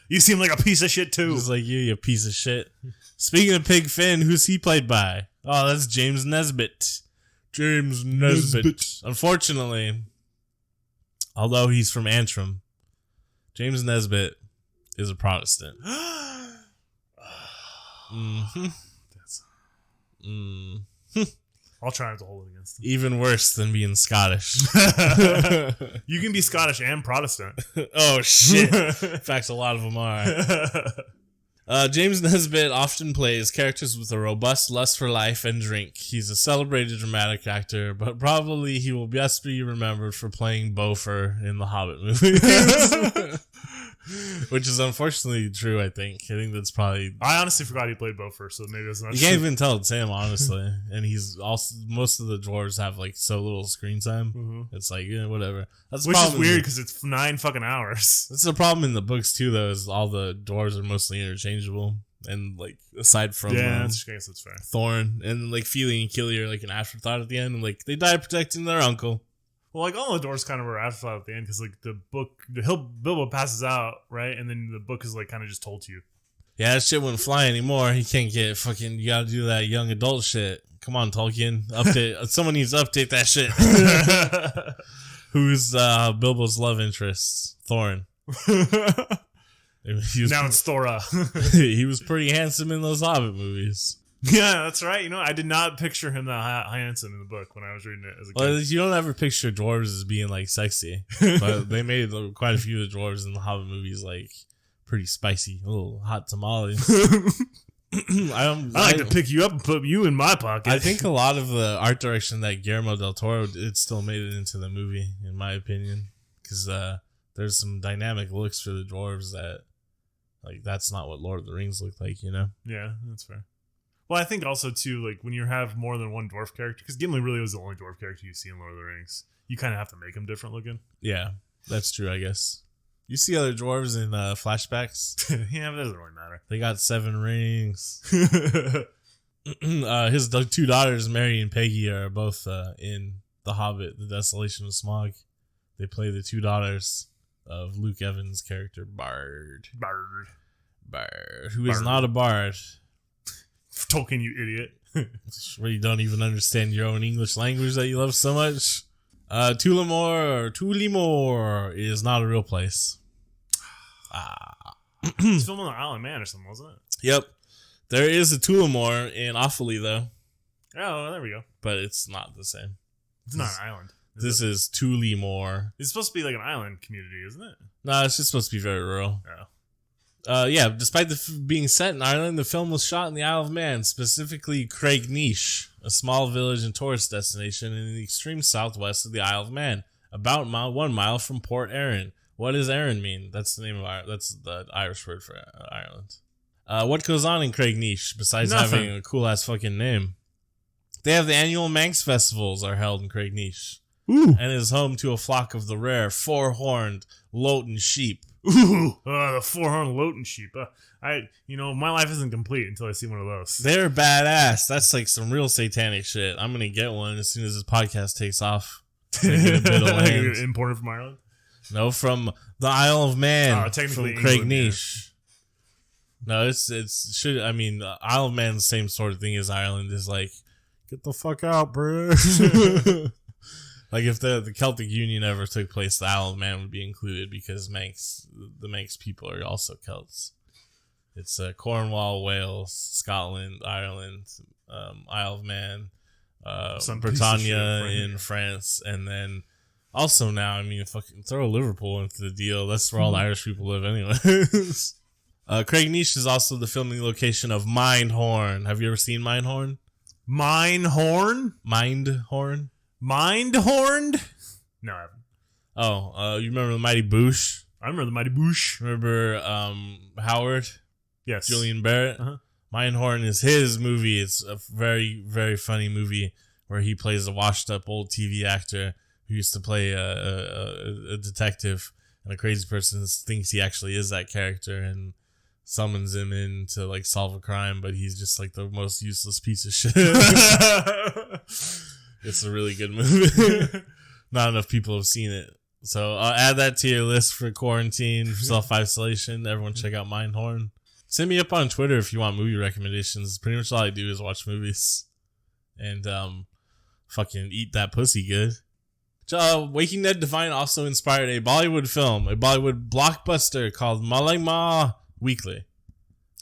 You seem like a piece of shit too. Just like you piece of shit. Speaking of Pig Finn, who's he played by? Oh, that's James Nesbitt. James Nesbitt. Unfortunately, although he's from Antrim, James Nesbitt is a Protestant. Mm-hmm. I'll try not to hold it against him. Even worse than being Scottish. You can be Scottish and Protestant. Oh, shit. In fact, a lot of them are. James Nesbitt often plays characters with a robust lust for life and drink. He's a celebrated dramatic actor, but probably he will best be remembered for playing Beaufort in the Hobbit movies. Which is unfortunately true, I think. I think that's probably... I honestly forgot he played Beaufort, so maybe that's not true. You can't even tell it's him, honestly. And he's also... Most of the dwarves have, like, so little screen time. Mm-hmm. It's like, yeah, whatever. That's which is weird, because it's 9 fucking hours. That's the problem in the books, too, though, is all the dwarves are mostly interchangeable. And, like, aside from... Yeah, I guess that's fair. Thorn and, like, Feely and Killy are, like, an afterthought at the end. And, like, they die protecting their uncle. Well, like all the doors kind of were afterthought at the end because like the book, Bilbo passes out, right, and then the book is like kind of just told to you. Yeah, that shit wouldn't fly anymore. He can't get fucking. You gotta do that young adult shit. Come on, Tolkien, update. Someone needs to update that shit. Who's Bilbo's love interest? Thorin. Now it's Thora. He was pretty handsome in those Hobbit movies. Yeah, that's right. You know, I did not picture him that handsome in the book when I was reading it as a kid. Well, you don't ever picture dwarves as being like sexy, but they made quite a few of the dwarves in the Hobbit movies like pretty spicy, little hot tamales. I like to pick you up and put you in my pocket. I think a lot of the art direction that Guillermo del Toro did still made it into the movie, in my opinion, because there's some dynamic looks for the dwarves that, like, that's not what Lord of the Rings looked like, you know? Yeah, that's fair. Well, I think also, too, like, when you have more than one dwarf character, because Gimli really was the only dwarf character you see in Lord of the Rings, you kind of have to make him different looking. Yeah, that's true, I guess. You see other dwarves in flashbacks? Yeah, but that doesn't really matter. They got 7 rings. His two daughters, Mary and Peggy, are both in The Hobbit, The Desolation of Smaug. They play the two daughters of Luke Evans' character, Bard, who is not a bard. Tolkien, you idiot. Where you don't even understand your own English language that you love so much. Tullamore is not a real place. It's filmed on the Isle of Man or something, wasn't it? Yep. There is a Tullamore in Offaly, though. Oh, there we go. But it's not the same. It's not an island. This is Tullamore. It's supposed to be like an island community, isn't it? No, it's just supposed to be very rural. Oh. Yeah, despite being set in Ireland, the film was shot in the Isle of Man, specifically Craignish, a small village and tourist destination in the extreme southwest of the Isle of Man, about 1 mile from Port Erin. What does Erin mean? That's the name of that's the Irish word for Ireland. What goes on in Craignish besides having a cool ass fucking name? They have the annual Manx festivals are held in Craignish, and is home to a flock of the rare 4-horned Lowton sheep. Ooh, the 4-horned Lowton sheep. My life isn't complete until I see one of those. They're badass. That's like some real satanic shit. I'm gonna get one as soon as this podcast takes off. Get a bit of land. Imported from Ireland? No, from the Isle of Man. Technically from Craignish. Yeah. No, Isle of Man, the same sort of thing as Ireland. Is like, get the fuck out, bro. Like if the Celtic Union ever took place, the Isle of Man would be included because the Manx people are also Celts. It's Cornwall, Wales, Scotland, Ireland, Isle of Man, Britannia in France, and then also now, fucking throw Liverpool into the deal. That's where all the Irish people live anyways. Craignish is also the filming location of Mindhorn. Have you ever seen Mindhorn? Mindhorn? Mindhorn? Mindhorned? No, I haven't. Oh, you remember the Mighty Boosh? I remember the Mighty Boosh. Remember Howard? Yes. Julian Barrett? Uh-huh. Mindhorn is his movie. It's a very, very funny movie where he plays a washed-up old TV actor who used to play a detective, and a crazy person thinks he actually is that character and summons him in to like solve a crime, but he's just like the most useless piece of shit. It's a really good movie. Not enough people have seen it. So I'll add that to your list for quarantine, for self-isolation. Everyone check out Mindhorn. Send me up on Twitter if you want movie recommendations. Pretty much all I do is watch movies. And fucking eat that pussy good. Waking Ned Devine also inspired a Bollywood film, a Bollywood blockbuster called Malay Weekly.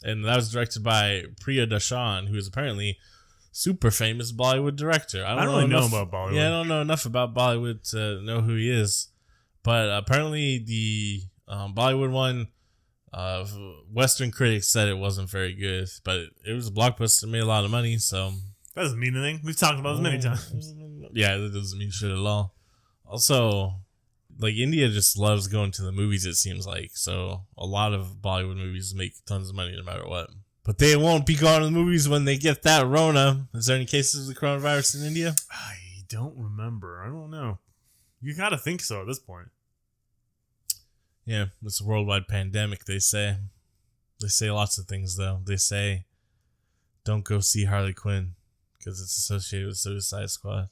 And that was directed by Priya Dashan, who is apparently super famous Bollywood director. I don't really know about Bollywood. Yeah, I don't know enough about Bollywood to know who he is. But apparently the Bollywood one, Western critics said it wasn't very good. But it was a blockbuster, made a lot of money, so... That doesn't mean anything. We've talked about this many times. Yeah, that doesn't mean shit at all. Also, like, India just loves going to the movies, it seems like. So a lot of Bollywood movies make tons of money no matter what. But they won't be going to the movies when they get that Rona. Is there any cases of the coronavirus in India? I don't remember. I don't know. You gotta think so at this point. Yeah, it's a worldwide pandemic, they say. They say lots of things, though. They say, don't go see Harley Quinn because it's associated with Suicide Squad.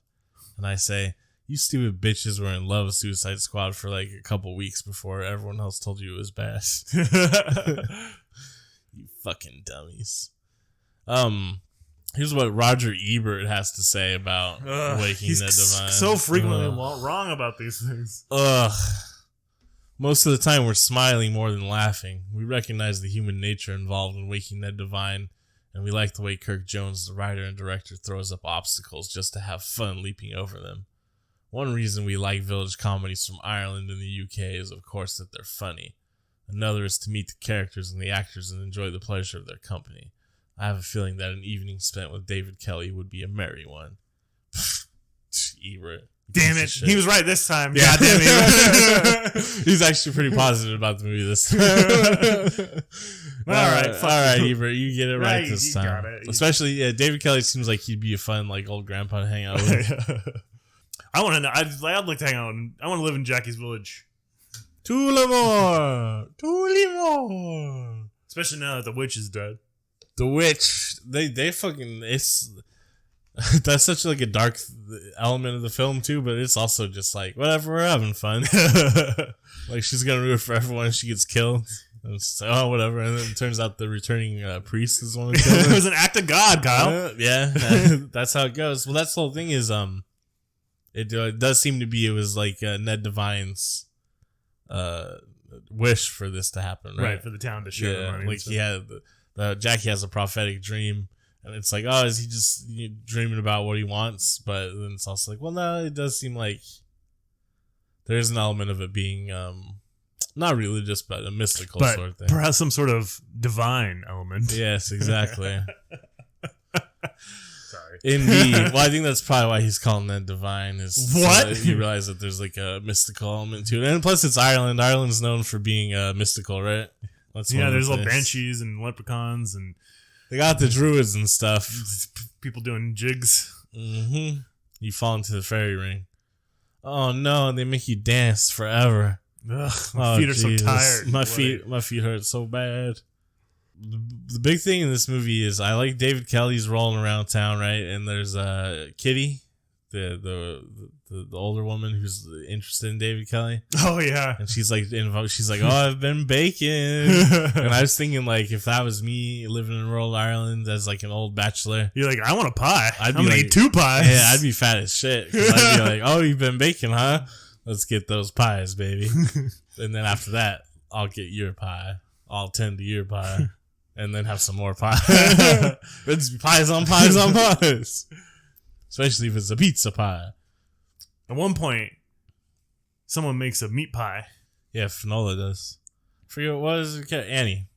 And I say, You stupid bitches were in love with Suicide Squad for like a couple weeks before everyone else told you it was bad. You fucking dummies. Here's what Roger Ebert has to say about Waking Ned Devine. So frequently wrong about these things. Most of the time we're smiling more than laughing. We recognize the human nature involved in Waking Ned Devine, and we like the way Kirk Jones, the writer and director, throws up obstacles just to have fun leaping over them. One reason we like village comedies from Ireland and the UK is, of course, that they're funny. Another is to meet the characters and the actors and enjoy the pleasure of their company. I have a feeling that an evening spent with David Kelly would be a merry one. Ebert. Damn it. He was right this time. Yeah, damn it. He's actually pretty positive about the movie this time. All right, Ebert, you get it right this time. Got it. Especially, David Kelly seems like he'd be a fun, like, old grandpa to hang out with. I want to know. I'd like to hang out. I want to live in Jackie's village. Tullamore. Especially now that the witch is dead. The witch, they fucking, it's, that's such like a dark element of the film too, but it's also just like, whatever, we're having fun. Like, she's gonna ruin it for everyone if she gets killed. And it's like, oh, whatever. And then it turns out the returning priest is one of the killers. It was an act of God, Kyle. Yeah, that's how it goes. Well, that's the whole thing is, it does seem to be, it was like Ned Devine's wish for this to happen, right? Right, for the town to share the money. Like, he had Jackie has a prophetic dream, and it's like, oh, is he just dreaming about what he wants? But then it's also like, well, no, it does seem like there's an element of it being not religious, but a mystical sort of thing. Perhaps some sort of divine element. Yes, exactly. Sorry. Indeed. Well, I think that's probably why he's calling that divine. Is what? So that you realize that there's like a mystical element to it, and plus it's Ireland. Ireland's known for being mystical, right? There's little banshees and leprechauns, and they got the druids and stuff. People doing jigs. Mm-hmm. You fall into the fairy ring. Oh no! They make you dance forever. Ugh, my feet are so tired. My feet hurt so bad. The big thing in this movie is I like David Kelly's rolling around town, right? And there's Kitty, the older woman who's interested in David Kelly. Oh yeah, and she's like, oh, I've been baking. And I was thinking, like, if that was me living in rural Ireland as like an old bachelor, you're like, I want a pie. I'm gonna eat 2 pies. Yeah, I'd be fat as shit. 'Cause I'd be like, oh, you've been baking, huh? Let's get those pies, baby. And then after that, I'll get your pie. I'll tend to your pie, and then have some more pie. It's pies on pies on pies. Especially if it's a pizza pie. At one point, someone makes a meat pie. Yeah, Finola does. I forget what is it? Annie.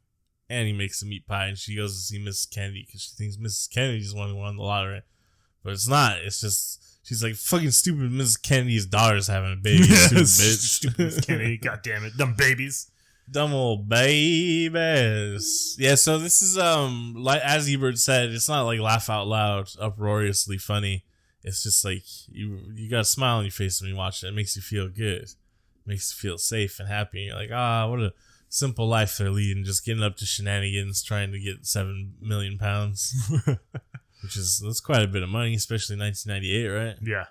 Annie makes a meat pie, and she goes to see Mrs. Kennedy because she thinks Mrs. Kennedy's the one who won the lottery. But it's not. It's just, she's like, fucking stupid Mrs. Kennedy's daughter's having a baby. Stupid bitch. Stupid Mrs. Kennedy. God damn it. Dumb babies. Dumb old babies. Yeah, so this is, like as Ebert said, it's not like laugh out loud, uproariously funny. It's just like you got a smile on your face when you watch it. It makes you feel good. It makes you feel safe and happy. And you're like, what a simple life they're leading, just getting up to shenanigans, trying to get 7 million pounds. That's quite a bit of money, especially in 1998, right? Yeah.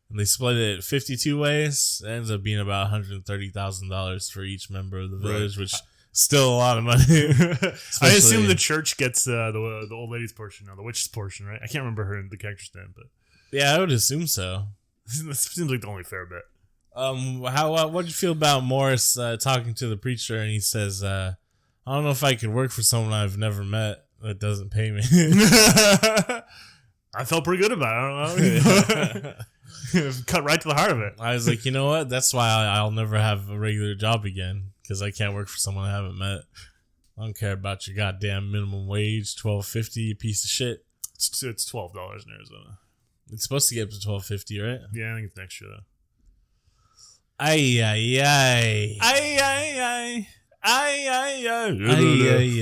And they split it 52 ways. It ends up being about $130,000 for each member of the village, which is still a lot of money. I assume the church gets the old lady's portion, or the witch's portion, right? I can't remember the character's name, but yeah, I would assume so. This seems like the only fair bit. What'd you feel about Morris talking to the preacher, and he says, "I don't know if I could work for someone I've never met that doesn't pay me." I felt pretty good about it. I don't know. Cut right to the heart of it. I was like, you know what? That's why I'll never have a regular job again, because I can't work for someone I haven't met. I don't care about your goddamn minimum wage, $12.50, you piece of shit. It's $12 in Arizona. It's supposed to get up to $12.50, right? Yeah, I think it's next year though. Ay ay ay. Ay ay ay. Ay ay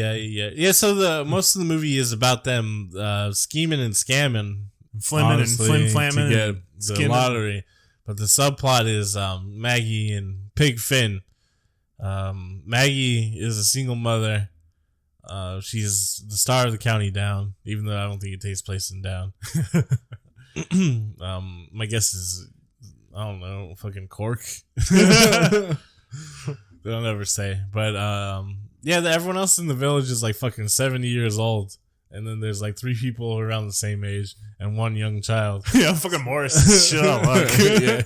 ay. Yeah, so most of the movie is about them scheming and scamming, flimming and flim-flamming to get the lottery. But the subplot is Maggie and Pig Finn. Maggie is a single mother. She's the star of the county Down, even though I don't think it takes place in Down. My guess is I don't know, fucking cork. They don't ever say. But yeah, everyone else in the village is like fucking 70 years old. And then there's like 3 people around the same age and 1 young child. Yeah, fucking Morris. Shut up. Yeah.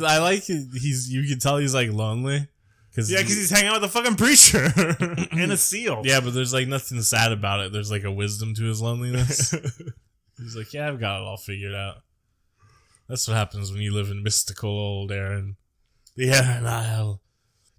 I like it. You can tell he's like lonely. Because he's hanging out with a fucking preacher and a seal. Yeah, but there's like nothing sad about it. There's like a wisdom to his loneliness. He's like, yeah, I've got it all figured out. That's what happens when you live in mystical old Aaron. The Aaron Isle.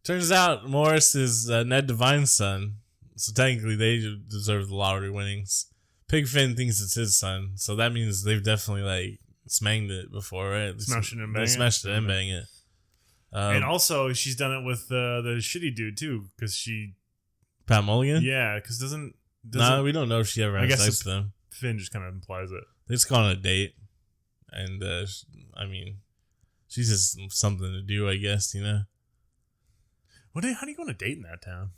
Turns out Morris is Ned Devine's son. So technically they deserve the lottery winnings. Pigfin thinks it's his son. So that means they've definitely like smanged it before, right? Smashed it and banged it. They smashed it and banged it. And also, she's done it with the shitty dude, too, because she... Pat Mulligan? Yeah, because doesn't... No, we don't know if she ever has sex with him. Finn just kind of implies it. They just go on a date. And, I mean, she's just something to do, I guess, you know? How do you go on a date in that town?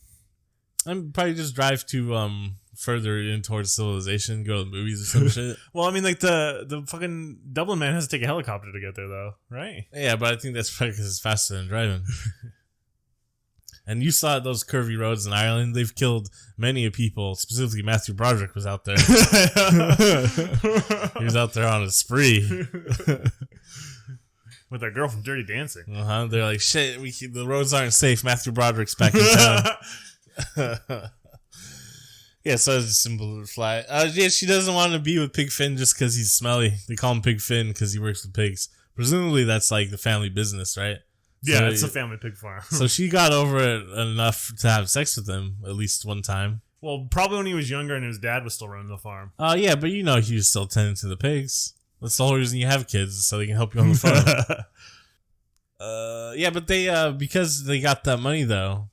I'm probably just drive to further in towards civilization, go to the movies or some shit. Well, I mean, like the fucking Dublin man has to take a helicopter to get there, though, right? Yeah, but I think that's probably because it's faster than driving. And you saw those curvy roads in Ireland. They've killed many people. Specifically, Matthew Broderick was out there. He was out there on a spree. With that girl from Dirty Dancing. They're like, shit, the roads aren't safe. Matthew Broderick's back in town. Yeah, so it's a simple fly. Yeah, she doesn't want to be with Pig Finn just because he's smelly. They call him Pig Finn because he works with pigs. Presumably, that's like the family business, right? Yeah, so, it's a family pig farm. So she got over it enough to have sex with him at least one time. Well, probably when he was younger and his dad was still running the farm. Yeah, but you know he was still tending to the pigs. That's the whole reason you have kids, so they can help you on the farm. Yeah, but they because they got that money though.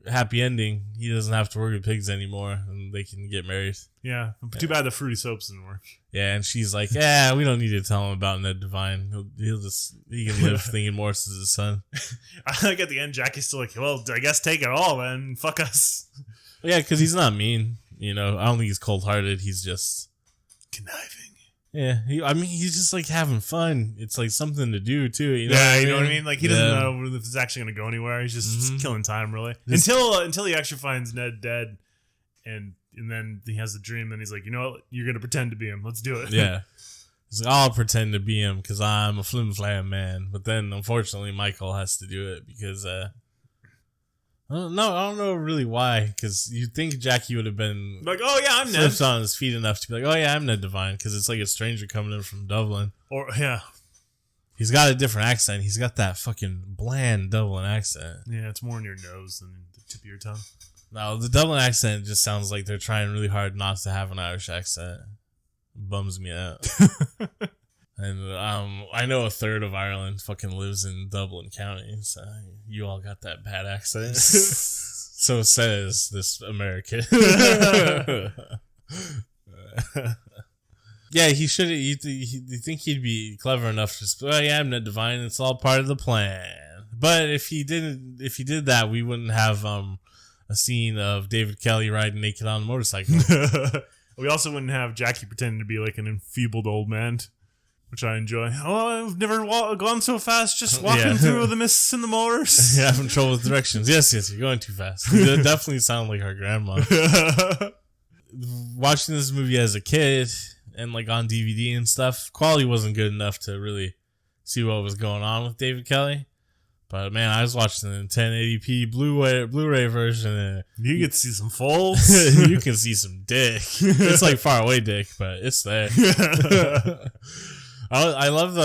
Happy ending. He doesn't have to work with pigs anymore, and they can get married. Yeah, too bad the fruity soaps didn't work. Yeah, and she's like, "Yeah, we don't need to tell him about Ned Devine. He can live thinking Morris is his son." I like at the end, Jackie's still like, "Well, I guess take it all, then. Fuck us." Yeah, because he's not mean. You know, I don't think he's cold hearted. He's just conniving. Yeah, he's just like having fun. It's like something to do too. You know you know what I mean? Like he doesn't know if it's actually going to go anywhere. He's just killing time, really, until he actually finds Ned dead, and then he has the dream. And he's like, you know what? You're going to pretend to be him. Let's do it. Yeah, he's like, I'll pretend to be him because I'm a flim flam man. But then, unfortunately, Michael has to do it because I don't know really why, because you'd think Jackie would have been like, oh yeah, I'm Ned, on his feet enough to be like, oh yeah, I'm Ned Devine, because it's like a stranger coming in from Dublin. Or yeah, he's got a different accent. He's got that fucking bland Dublin accent. Yeah, it's more in your nose than the tip of your tongue. No, the Dublin accent just sounds like they're trying really hard not to have an Irish accent. It bums me out. And I know a third of Ireland fucking lives in Dublin County, so you all got that bad accent. So says this American. Yeah, he should. You think he'd be clever enough to just, oh yeah, I'm Ned Devine. It's all part of the plan. But if he did that, we wouldn't have a scene of David Kelly riding naked on a motorcycle. We also wouldn't have Jackie pretending to be like an enfeebled old man, which I enjoy. Oh, I've never gone so fast, just walking through the mists and the moors. Yeah, having trouble with directions. Yes, you're going too fast. It definitely sound like our grandma. Watching this movie as a kid and like on DVD and stuff, quality wasn't good enough to really see what was going on with David Kelly. But man, I was watching the 1080p Blu-ray version. And you can see some folds. You can see some dick. It's like far away dick, but it's there. I love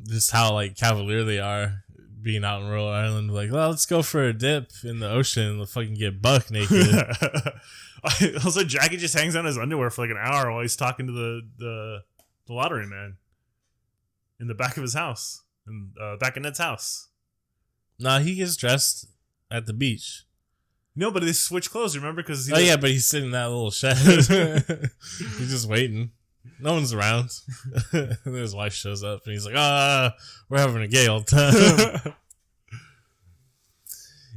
just how like cavalier they are being out in rural Ireland. Like, well, let's go for a dip in the ocean and fucking get buck naked. Also, Jackie just hangs on his underwear for like an hour while he's talking to the lottery man in the back of his house, and back in Ned's house. Nah, he gets dressed at the beach. No, but they switch clothes, remember? Because yeah, but he's sitting in that little shed. He's just waiting. No one's around. And then his wife shows up and he's like, we're having a gay old time.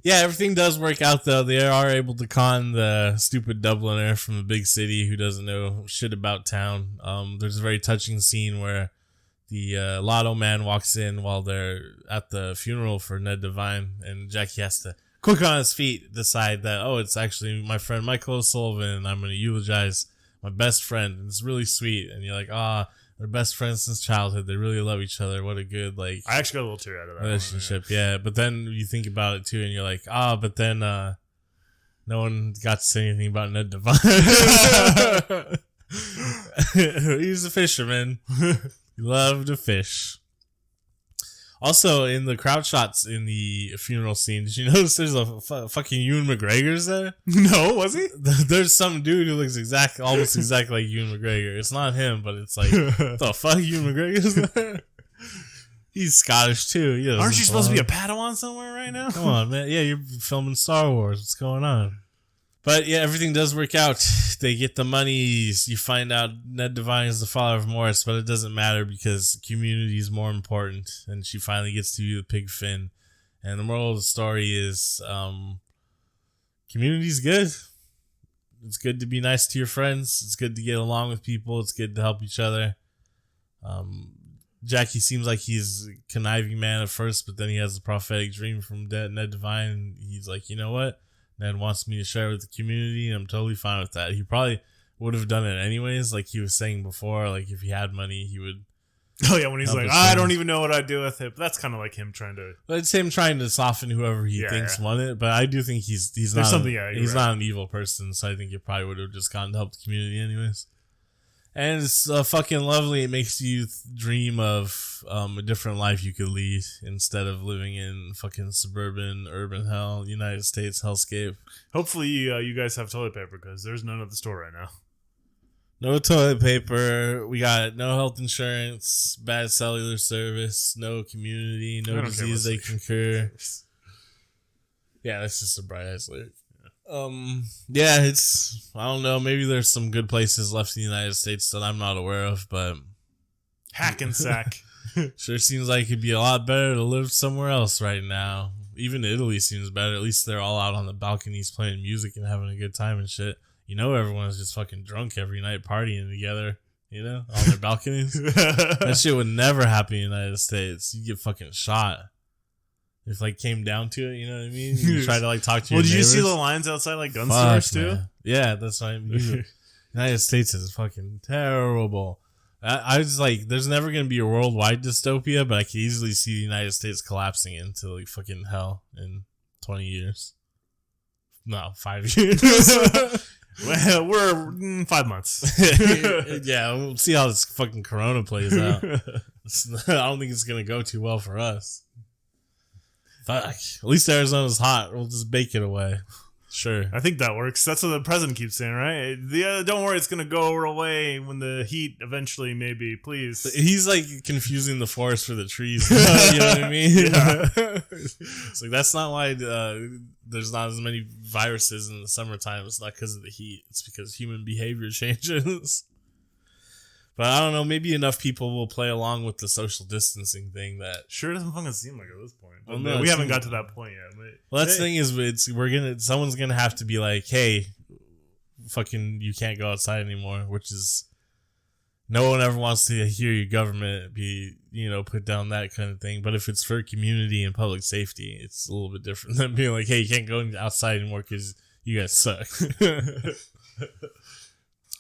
Yeah, everything does work out though. They are able to con the stupid Dubliner from a big city who doesn't know shit about town. There's a very touching scene where the lotto man walks in while they're at the funeral for Ned Devine, and Jackie has to quick on his feet decide that, oh, it's actually my friend Michael O'Sullivan, and I'm going to eulogize my best friend. And it's really sweet, and you're like, they're best friends since childhood. They really love each other. What a good I actually got a little tear out of that relationship. Yeah, but then you think about it too, and you're like, but then no one got to say anything about Ned Devine. He's a fisherman. He loved to fish. Also, in the crowd shots in the funeral scene, did you notice there's a fucking Ewan McGregor's there? No, was he? There's some dude who looks almost exactly like Ewan McGregor. It's not him, but it's like, the fuck, Ewan McGregor's there? He's Scottish too. Aren't you supposed to be a Padawan somewhere right now? Come on, man. Yeah, you're filming Star Wars. What's going on? But yeah, everything does work out. They get the monies. You find out Ned Devine is the father of Morris, but it doesn't matter because community is more important. And she finally gets to view the pig fin. And the moral of the story is community's good. It's good to be nice to your friends. It's good to get along with people. It's good to help each other. Jackie seems like he's a conniving man at first, but then he has a prophetic dream from Ned Devine. And he's like, you know what? Ned wants me to share with the community, and I'm totally fine with that. He probably would have done it anyways, like he was saying before. Like if he had money, he would. Oh yeah, when he's like, I don't even know what I'd do with it. But that's kind of like him trying to. But it's him trying to soften whoever he thinks won it. But I do think he's not not an evil person, so I think he probably would have just gone to help the community anyways. And it's fucking lovely. It makes you dream of a different life you could lead instead of living in fucking suburban, urban hell, United States hellscape. Hopefully you guys have toilet paper because there's none at the store right now. No toilet paper. We got no health insurance, bad cellular service, no community, no disease they can cure. Yeah, that's just a bright-ass lyric. Yeah, it's, I don't know, maybe there's some good places left in the United States that I'm not aware of, but Hackensack sure seems like it'd be a lot better to live somewhere else right now. Even Italy seems better. At least they're all out on the balconies playing music and having a good time and shit. You know, everyone's just fucking drunk every night partying together, you know, on their balconies. That shit would never happen in the United States. You get fucking shot. If came down to it, you know what I mean? You try to talk to your neighbors. Did you see the lines outside gun stores too? Man. Yeah, that's what I mean. United States is fucking terrible. I was like, there's never going to be a worldwide dystopia, but I could easily see the United States collapsing into fucking hell in 20 years. No, 5 years. Well, we're 5 months. Yeah, we'll see how this fucking corona plays out. I don't think it's going to go too well for us. Fuck. At least Arizona's hot. We'll just bake it away. Sure. I think that works. That's what the president keeps saying, right? Don't worry, it's going to go away when the heat eventually, maybe. Please. He's confusing the forest for the trees. You know what I mean? Yeah. It's that's not why there's not as many viruses in the summertime. It's not because of the heat. It's because human behavior changes. But I don't know, maybe enough people will play along with the social distancing thing that sure doesn't fucking seem like it at this point. Well, no, we haven't got to that point yet. Well, that's the thing is, someone's gonna have to be like, hey, fucking, you can't go outside anymore, which is, no one ever wants to hear your government be, put down that kind of thing. But if it's for community and public safety, it's a little bit different than being like, hey, you can't go outside anymore because you guys suck.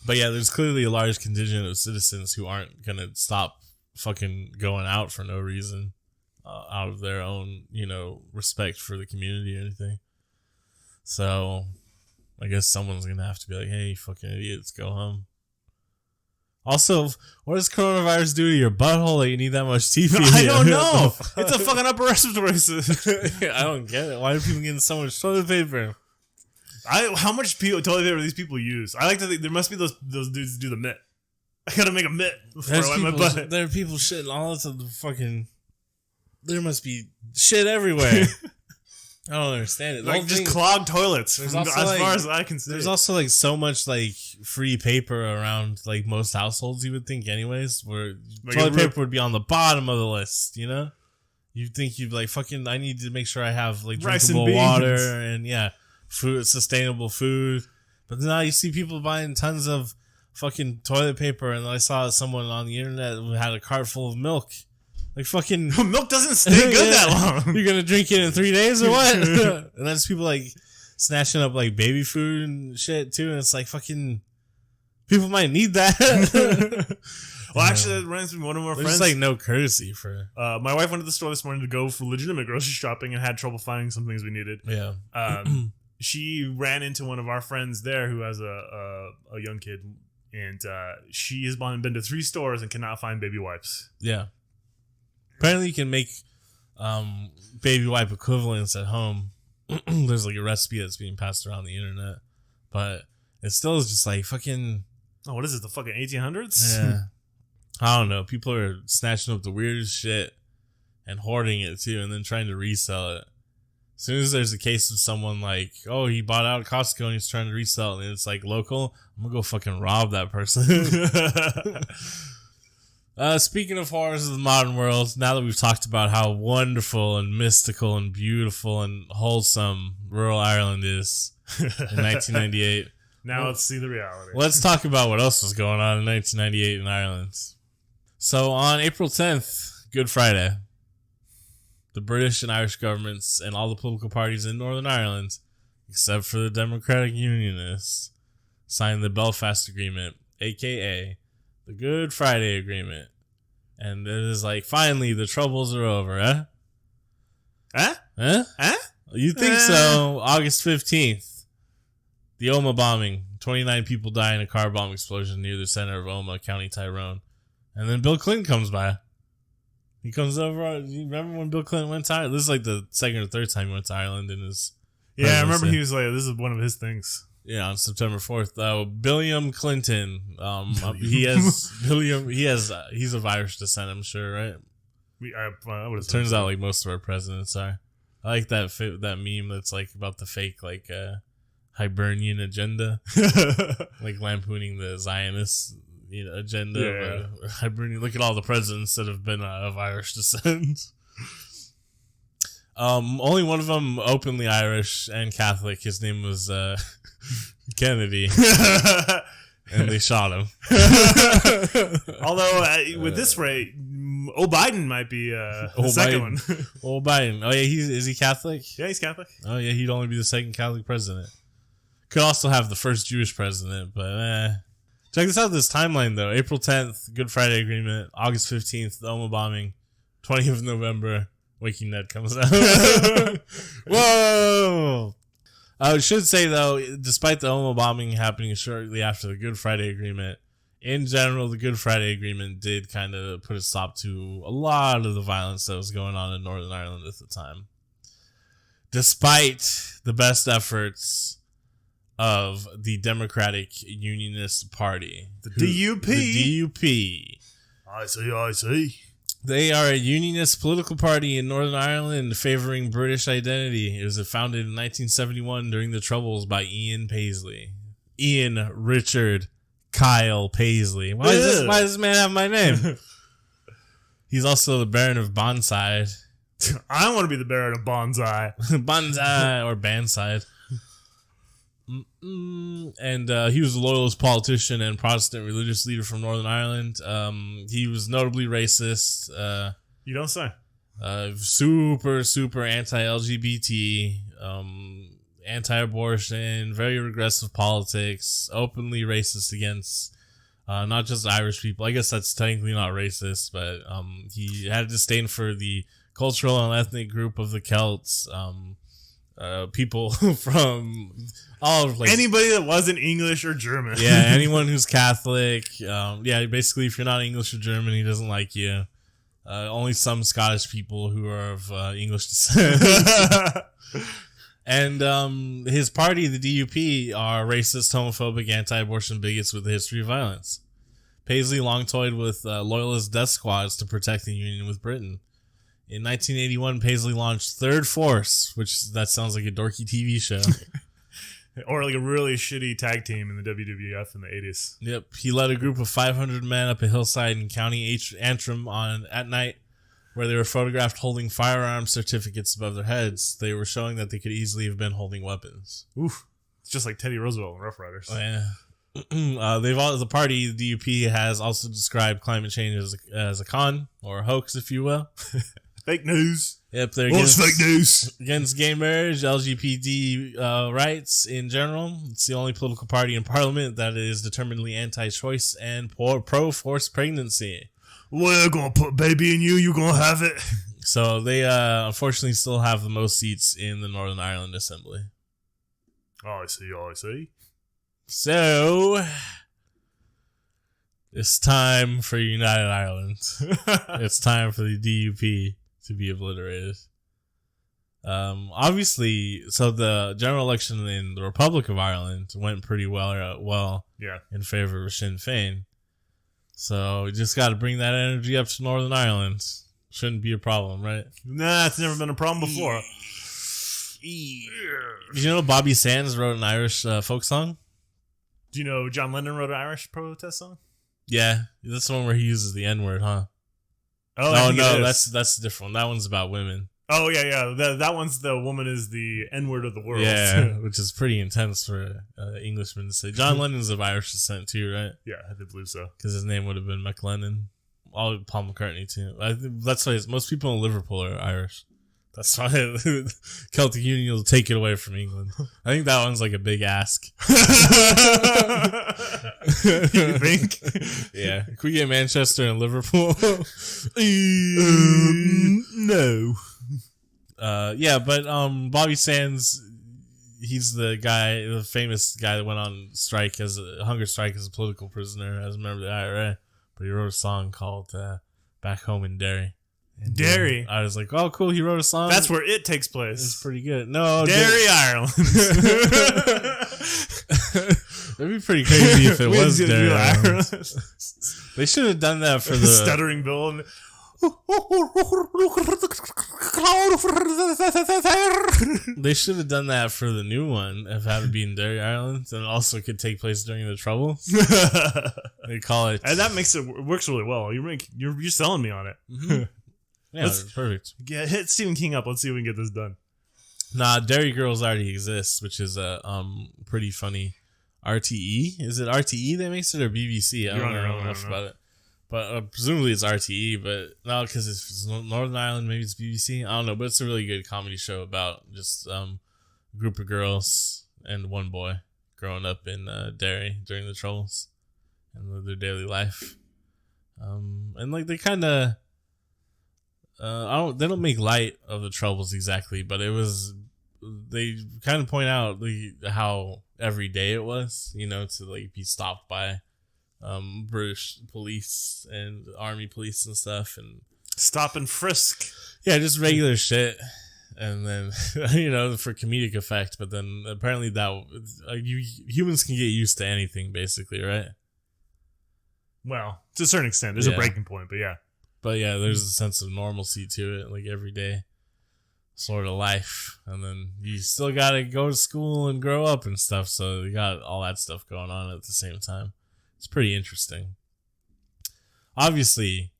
But yeah, there's clearly a large contingent of citizens who aren't going to stop fucking going out for no reason, out of their own, respect for the community or anything. So I guess someone's going to have to be like, hey, fucking idiots, go home. Also, what does coronavirus do to your butthole that you need that much TV? I don't know. It's a fucking upper respiratory system. I don't get it. Why are people getting so much toilet paper? How much toilet paper these people use? I like to think there must be those dudes who do the mitt. I gotta make a mitt before I wipe my butt. There are people shitting all over the fucking. There must be shit everywhere. I don't understand it. Just clogged toilets. As far as I can see. There's also so much free paper around most households. You would think, anyways, where toilet paper would be on the bottom of the list. You'd think you'd be fucking. I need to make sure I have drinkable water and food, sustainable food. But now you see people buying tons of fucking toilet paper, and I saw someone on the internet who had a cart full of milk. Like fucking milk doesn't stay good that long. You're gonna drink it in 3 days or what? And then people like snatching up like baby food and shit too, and it's like fucking people might need that. Well, actually, that reminds me of one of our friends. There's like no courtesy for. My wife went to the store this morning to go for legitimate grocery shopping and had trouble finding some things we needed. Yeah. She ran into one of our friends there who has a young kid, and she has been to 3 stores and cannot find baby wipes. Yeah. Apparently, you can make baby wipe equivalents at home. There's like a recipe that's being passed around the internet, but it still is just like fucking. Oh, what is it? The fucking 1800s? Yeah. I don't know. People are snatching up the weirdest shit and hoarding it too, and then trying to resell it. As soon as there's a case of someone like, oh, he bought out at Costco and he's trying to resell it, and it's like local, I'm gonna go fucking rob that person. Speaking of horrors of the modern world, now that we've talked about how wonderful and mystical and beautiful and wholesome rural Ireland is in 1998, now let's see the reality. Let's talk about what else was going on in 1998 in Ireland. So on April 10th, Good Friday, the British and Irish governments and all the political parties in Northern Ireland, except for the Democratic Unionists, signed the Belfast Agreement, aka the Good Friday Agreement. And it is like, finally, the troubles are over, eh? Huh? Huh? Huh? You think so? August 15th, the Omagh bombing. 29 people die in a car bomb explosion near the center of Omagh, County Tyrone. And then Bill Clinton comes by. He comes over. You remember when Bill Clinton went to Ireland? This is like the second or third time he went to Ireland in his presidency. I remember he was like, this is one of his things. Yeah, on September 4th. Billiam Clinton. He's of Irish descent, I'm sure, right? It turns out like most of our presidents are. I like that meme that's like about the fake like Hibernian agenda, like lampooning the Zionist agenda. Yeah. Hibernian. Look at all the presidents that have been of Irish descent. Only one of them openly Irish and Catholic. His name was Kennedy, and they shot him. Although with this rate, Biden might be the second one. Biden. Oh yeah, is he Catholic? Yeah, he's Catholic. Oh yeah, he'd only be the second Catholic president. Could also have the first Jewish president, but check this out. This timeline though: April 10th, Good Friday Agreement; August 15th, the Omagh bombing; 20th of November, Waking Ned comes out. Whoa! I should say though, despite the Omagh bombing happening shortly after the Good Friday Agreement, in general, the Good Friday Agreement did kind of put a stop to a lot of the violence that was going on in Northern Ireland at the time. Despite the best efforts of the Democratic Unionist Party. The DUP. The DUP. I see. They are a unionist political party in Northern Ireland favoring British identity. It was founded in 1971 during the Troubles by Ian Paisley. Ian Richard Kyle Paisley. Why does this man have my name? He's also the Baron of Bonside. I want to be the Baron of Bonsai. Bonsai or Bandside. And he was a loyalist politician and Protestant religious leader from Northern Ireland. He was notably racist. You don't say. Super anti-LGBT, anti-abortion, very regressive politics, openly racist against not just Irish people. I guess that's technically not racist, but he had a disdain for the cultural and ethnic group of the Celts. People from all over the place. Anybody that wasn't English or German. Yeah, anyone who's Catholic. Basically, if you're not English or German, he doesn't like you. Only some Scottish people who are of English descent. And his party, the DUP, are racist, homophobic, anti-abortion bigots with a history of violence. Paisley long toyed with loyalist death squads to protect the union with Britain. In 1981, Paisley launched Third Force, which that sounds like a dorky TV show. Or like a really shitty tag team in the WWF in the 80s. Yep. He led a group of 500 men up a hillside in County Antrim at night where they were photographed holding firearm certificates above their heads. They were showing that they could easily have been holding weapons. Oof. It's just like Teddy Roosevelt and Rough Riders. Oh, yeah. The party, the DUP, has also described climate change as a con or a hoax, if you will. Fake news. Yep, they're fake news. against gay marriage, LGBT rights in general. It's the only political party in parliament that is determinedly anti-choice and pro-forced pregnancy. We're gonna put baby in you. You gonna have it. So they unfortunately still have the most seats in the Northern Ireland Assembly. Oh, I see. So it's time for United Ireland. It's time for the DUP to be obliterated. Obviously, so the general election in the Republic of Ireland went pretty well in favor of Sinn Féin. So we just got to bring that energy up to Northern Ireland. Shouldn't be a problem, right? Nah, it's never been a problem before. Did you know Bobby Sands wrote an Irish folk song? Do you know John Lennon wrote an Irish protest song? Yeah, that's the one where he uses the N-word, huh? Oh, no, that's a different one. That one's about women. Oh, yeah. That one's the woman is the N-word of the world. Yeah, which is pretty intense for Englishmen to say. John Lennon's of Irish descent too, right? Yeah, I did believe so. Because his name would have been McLennan. All Paul McCartney too. That's why most people in Liverpool are Irish. That's why Celtic Union will take it away from England. I think that one's like a big ask. You think? Yeah. Can we get Manchester and Liverpool? No. Yeah, but Bobby Sands, he's the famous guy that went on strike hunger strike as a political prisoner as a member of the IRA. But he wrote a song called Back Home in Derry. And Derry. I was like, oh, cool. He wrote a song. That's where it takes place. It's pretty good. No, Derry, Ireland. That'd be pretty crazy if it was Derry, Ireland. Ireland. They should have done that for the Stuttering Bill. And they should have done that for the new one if it had been Derry, Ireland, and also could take place during the Troubles. They call it, and that makes it works really well. You're selling me on it. Mm-hmm. Yeah, it's perfect. Yeah, hit Stephen King up. Let's see if we can get this done. Nah, Derry Girls already exists, which is a pretty funny RTE. Is it RTE that makes it or BBC? I don't know enough about it. But presumably it's RTE, but no, because it's Northern Ireland, maybe it's BBC. I don't know, but it's a really good comedy show about just a group of girls and one boy growing up in Derry during the Troubles and their daily life. And like they kind of, they don't make light of the Troubles exactly, but they kind of point out how every day it was, to like be stopped by British police and army police and stuff, and stop and frisk. Yeah, just regular shit. And then for comedic effect, but then apparently humans can get used to anything basically, right? Well, to a certain extent, there's a breaking point, but yeah. But yeah, there's a sense of normalcy to it, like everyday sort of life. And then you still gotta go to school and grow up and stuff, so you got all that stuff going on at the same time. It's pretty interesting. Obviously,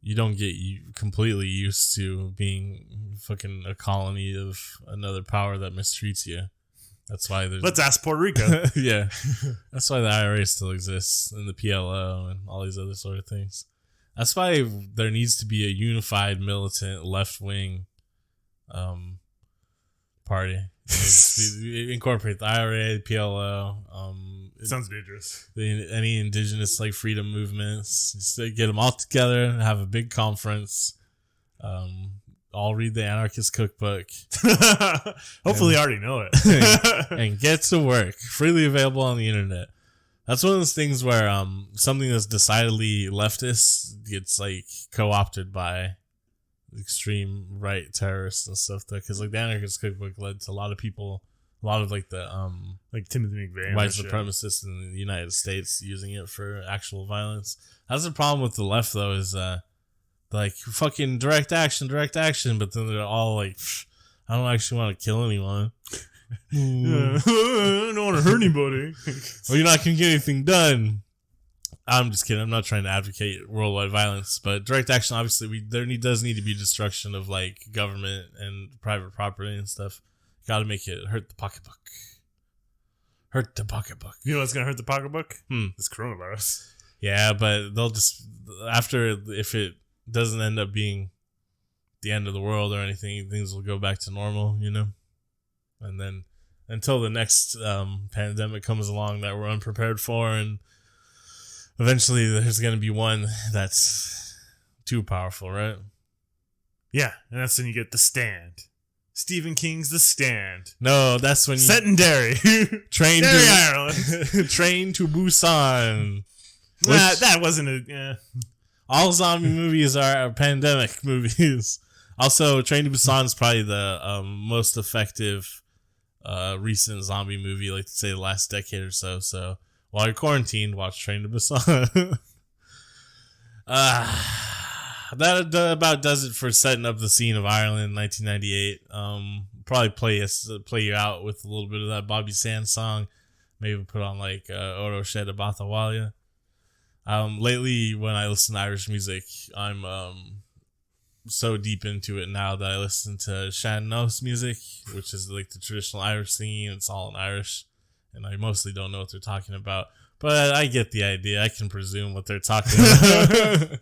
you don't get completely used to being fucking a colony of another power that mistreats you. That's why there's... Let's ask Puerto Rico. Yeah. That's why the IRA still exists and the PLO and all these other sort of things. That's why there needs to be a unified militant left-wing party. Incorporate the IRA, the PLO. Sounds dangerous. Any indigenous freedom movements. Just get them all together and have a big conference. All read the Anarchist Cookbook. Hopefully, I already know it. And get to work. Freely available on the internet. That's one of those things where something that's decidedly leftist gets co-opted by extreme right terrorists and stuff. Because the Anarchist Cookbook led to a lot of people, a lot of the Timothy McVeigh, white supremacists in the United States using it for actual violence. That's the problem with the left, though, is fucking direct action, but then they're all I don't actually want to kill anyone. I don't want to hurt anybody. Well, you're not going to get anything done. I'm just kidding. I'm not trying to advocate worldwide violence, but direct action, obviously, there does need to be destruction of government and private property and stuff. Got to make it hurt the pocketbook. hurt the pocketbook. You know what's gonna hurt the pocketbook? Hmm. This coronavirus. Yeah, but they'll just if it doesn't end up being the end of the world or anything, things will go back to normal, you know? And then until the next pandemic comes along that we're unprepared for, and eventually there's going to be one that's too powerful, right? Yeah, and that's when you get The Stand. Stephen King's The Stand. No, that's when you... Set in Derry. Train Derry, to Ireland. Train to Busan. That wasn't a... Yeah. All zombie movies are pandemic movies. Also, Train to Busan is probably the most effective recent zombie movie, like say the last decade or so. So while you're quarantined, watch Train to Busan. That about does it for setting up the scene of Ireland in 1998. Probably play you out with a little bit of that Bobby Sands song. Maybe put on like Oro Shed Abathawalia. Lately, when I listen to Irish music, I'm so deep into it now that I listen to Shannos music, which is like the traditional Irish singing. It's all in Irish, and I mostly don't know what they're talking about, but I get the idea. I can presume what they're talking about.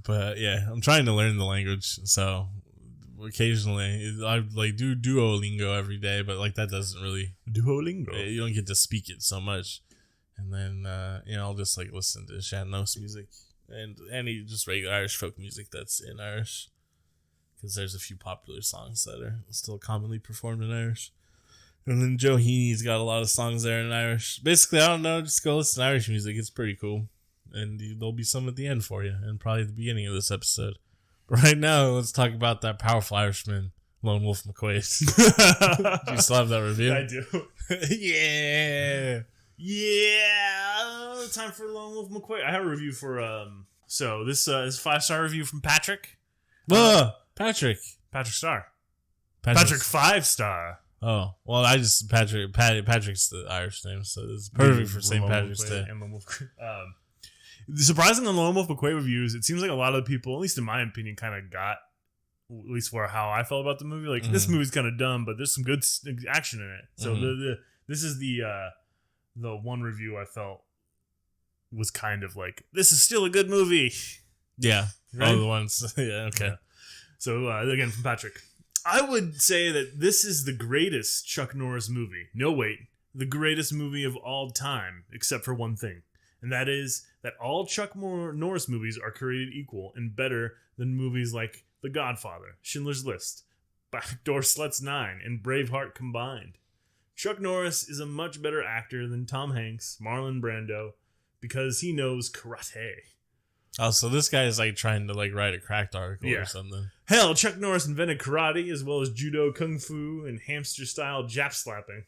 But yeah, I'm trying to learn the language, so occasionally I like do Duolingo every day, but like that doesn't really Duolingo. You don't get to speak it so much. And then I'll just like listen to Shannos music and any just regular Irish folk music that's in Irish, because there's a few popular songs that are still commonly performed in Irish. And then Joe Heaney's got a lot of songs there in Irish. Basically, I don't know, just go listen to Irish music. It's pretty cool. And there'll be some at the end for you, and probably at the beginning of this episode. But right now, let's talk about that powerful Irishman, Lone Wolf McQuaid. Do you still have that review? I do. Yeah. Yeah. Time for Lone Wolf McQuaid. I have a review for so this is a 5-star review from Patrick. Patrick Star. Patrick's- Patrick 5-star. Oh, well, Patrick's the Irish name, so it's perfect for St. Patrick's Day. And Lone Wolf. Surprising on Lone Wolf McQuaid reviews, it seems like a lot of people, at least in my opinion, kind of got at least how I felt about the movie. Like this movie's kind of dumb, but there's some good action in it. So this is the one review I felt was kind of like, this is still a good movie. Yeah. Right? Oh, the ones. Yeah, okay. Yeah. So again, from Patrick. I would say that this is the greatest Chuck Norris movie. No, wait. The greatest movie of all time, except for one thing. And that is that all Chuck Norris movies are created equal and better than movies like The Godfather, Schindler's List, Backdoor Sluts 9, and Braveheart combined. Chuck Norris is a much better actor than Tom Hanks, Marlon Brando, because he knows karate. Oh, so this guy is like trying to like write a cracked article or something. Hell, Chuck Norris invented karate as well as judo, kung fu, and hamster-style jap slapping.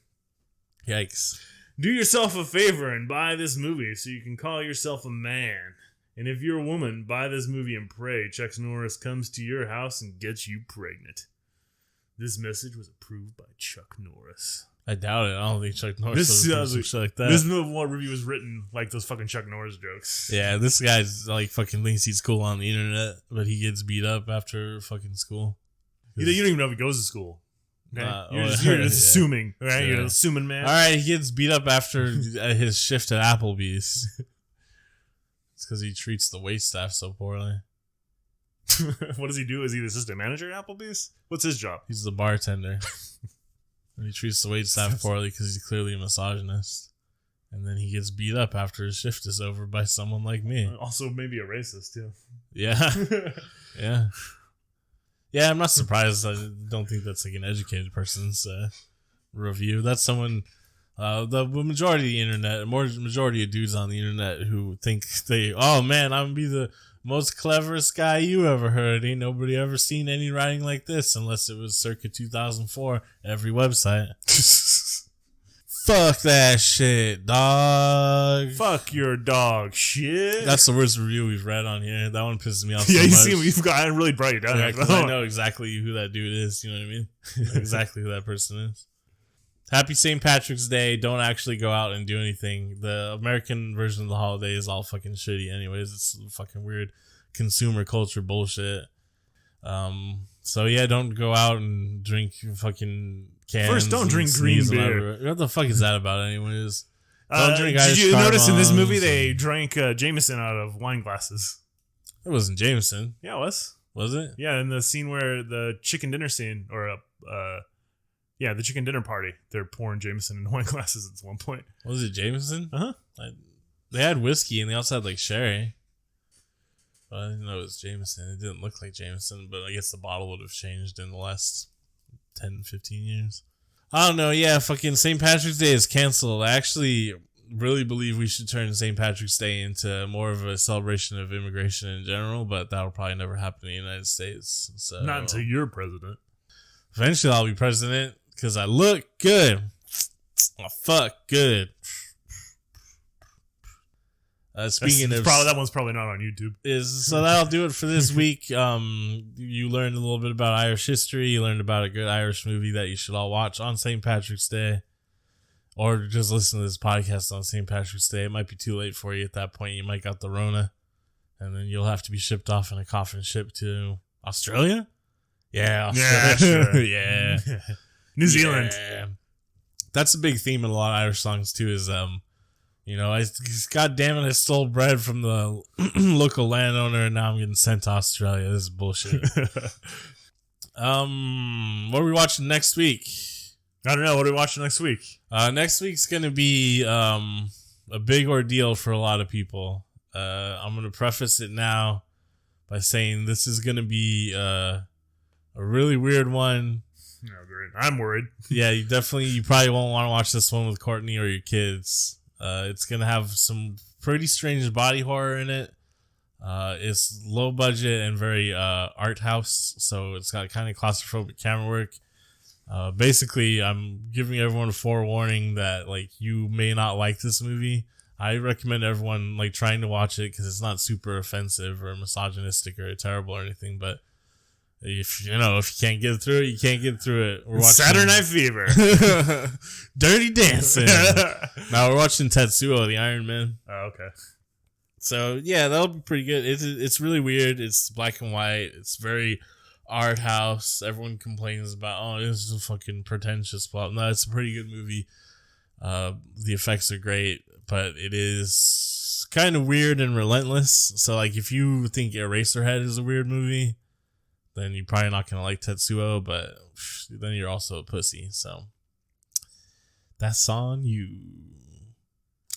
Yikes. Do yourself a favor and buy this movie so you can call yourself a man. And if you're a woman, buy this movie and pray Chuck Norris comes to your house and gets you pregnant. This message was approved by Chuck Norris. I doubt it. I don't think Chuck Norris does some shit like that. This one review was written like those fucking Chuck Norris jokes. Yeah, this guy's like fucking thinks he's cool on the internet, but he gets beat up after fucking school. You don't even know if he goes to school. Okay? You're just yeah. assuming, right? Yeah. You're an assuming man. All right, he gets beat up after his shift at Applebee's. It's because he treats the waitstaff so poorly. What does he do? Is he the assistant manager at Applebee's? What's his job? He's the bartender. And he treats the waitstaff poorly because he's clearly a misogynist. And then he gets beat up after his shift is over by someone like me. Also, maybe a racist, too. Yeah. Yeah. Yeah, I'm not surprised. I don't think that's like an educated person's review. That's someone, the majority of the internet, majority of dudes on the internet who think oh man, I'm gonna be the most cleverest guy you ever heard. Ain't nobody ever seen any writing like this unless it was circa 2004. Every website. Fuck that shit, dog. Fuck your dog shit. That's the worst review we've read on here. That one pisses me off so yeah, much. you see, you've got, I really brought you down. Yeah, because I know exactly who that dude is. You know what I mean? Exactly who that person is. Happy St. Patrick's Day. Don't actually go out and do anything. The American version of the holiday is all fucking shitty anyways. It's fucking weird consumer culture bullshit. So yeah, don't go out and drink fucking cans. First, don't drink green beer. What the fuck is that about, anyways? Don't drink Irish Did you notice in this movie Carbons they drank Jameson out of wine glasses? It wasn't Jameson. Yeah, it was. Was it? Yeah, in the scene where the chicken dinner scene, or the chicken dinner party, they're pouring Jameson in wine glasses at one point. Was it Jameson? Uh-huh. They had whiskey and they also had like sherry. But I didn't know it was Jameson. It didn't look like Jameson, but I guess the bottle would have changed in the last 10, 15 years. I don't know. Yeah, fucking St. Patrick's Day is canceled. I actually really believe we should turn St. Patrick's Day into more of a celebration of immigration in general, but that'll probably never happen in the United States. So Not until you're president. Eventually I'll be president because I look good. I fuck good. Speaking of, that one's probably not on YouTube. So that'll do it for this week. You learned a little bit about Irish history. You learned about a good Irish movie that you should all watch on St. Patrick's Day, or just listen to this podcast on St. Patrick's Day. It might be too late for you at that point. You might got the Rona, and then you'll have to be shipped off in a coffin ship to Australia. Yeah, Australia. Yeah, sure. Yeah, New Zealand. Yeah. That's a big theme in a lot of Irish songs too. Is God damn it, I stole bread from the local landowner and now I'm getting sent to Australia. This is bullshit. What are we watching next week? I don't know. What are we watching next week? Next week's going to be a big ordeal for a lot of people. I'm going to preface it now by saying this is going to be a really weird one. No, great. I'm worried. Yeah, you probably won't want to watch this one with Courtney or your kids. It's going to have some pretty strange body horror in it. It's low budget and very art house, so it's got kind of claustrophobic camera work. Basically, I'm giving everyone a forewarning that like you may not like this movie. I recommend everyone like trying to watch it because it's not super offensive or misogynistic or terrible or anything, but if you can't get through it, you can't get through it. We're watching Saturday Night Fever. Dirty Dancing. Now we're watching Tetsuo, the Iron Man. Oh, okay. So yeah, that'll be pretty good. It's really weird. It's black and white. It's very art house. Everyone complains about, oh, this is a fucking pretentious plot. No, it's a pretty good movie. The effects are great, but it is kind of weird and relentless. So like if you think Eraserhead is a weird movie, then you're probably not going to like Tetsuo, but then you're also a pussy. So that's on you.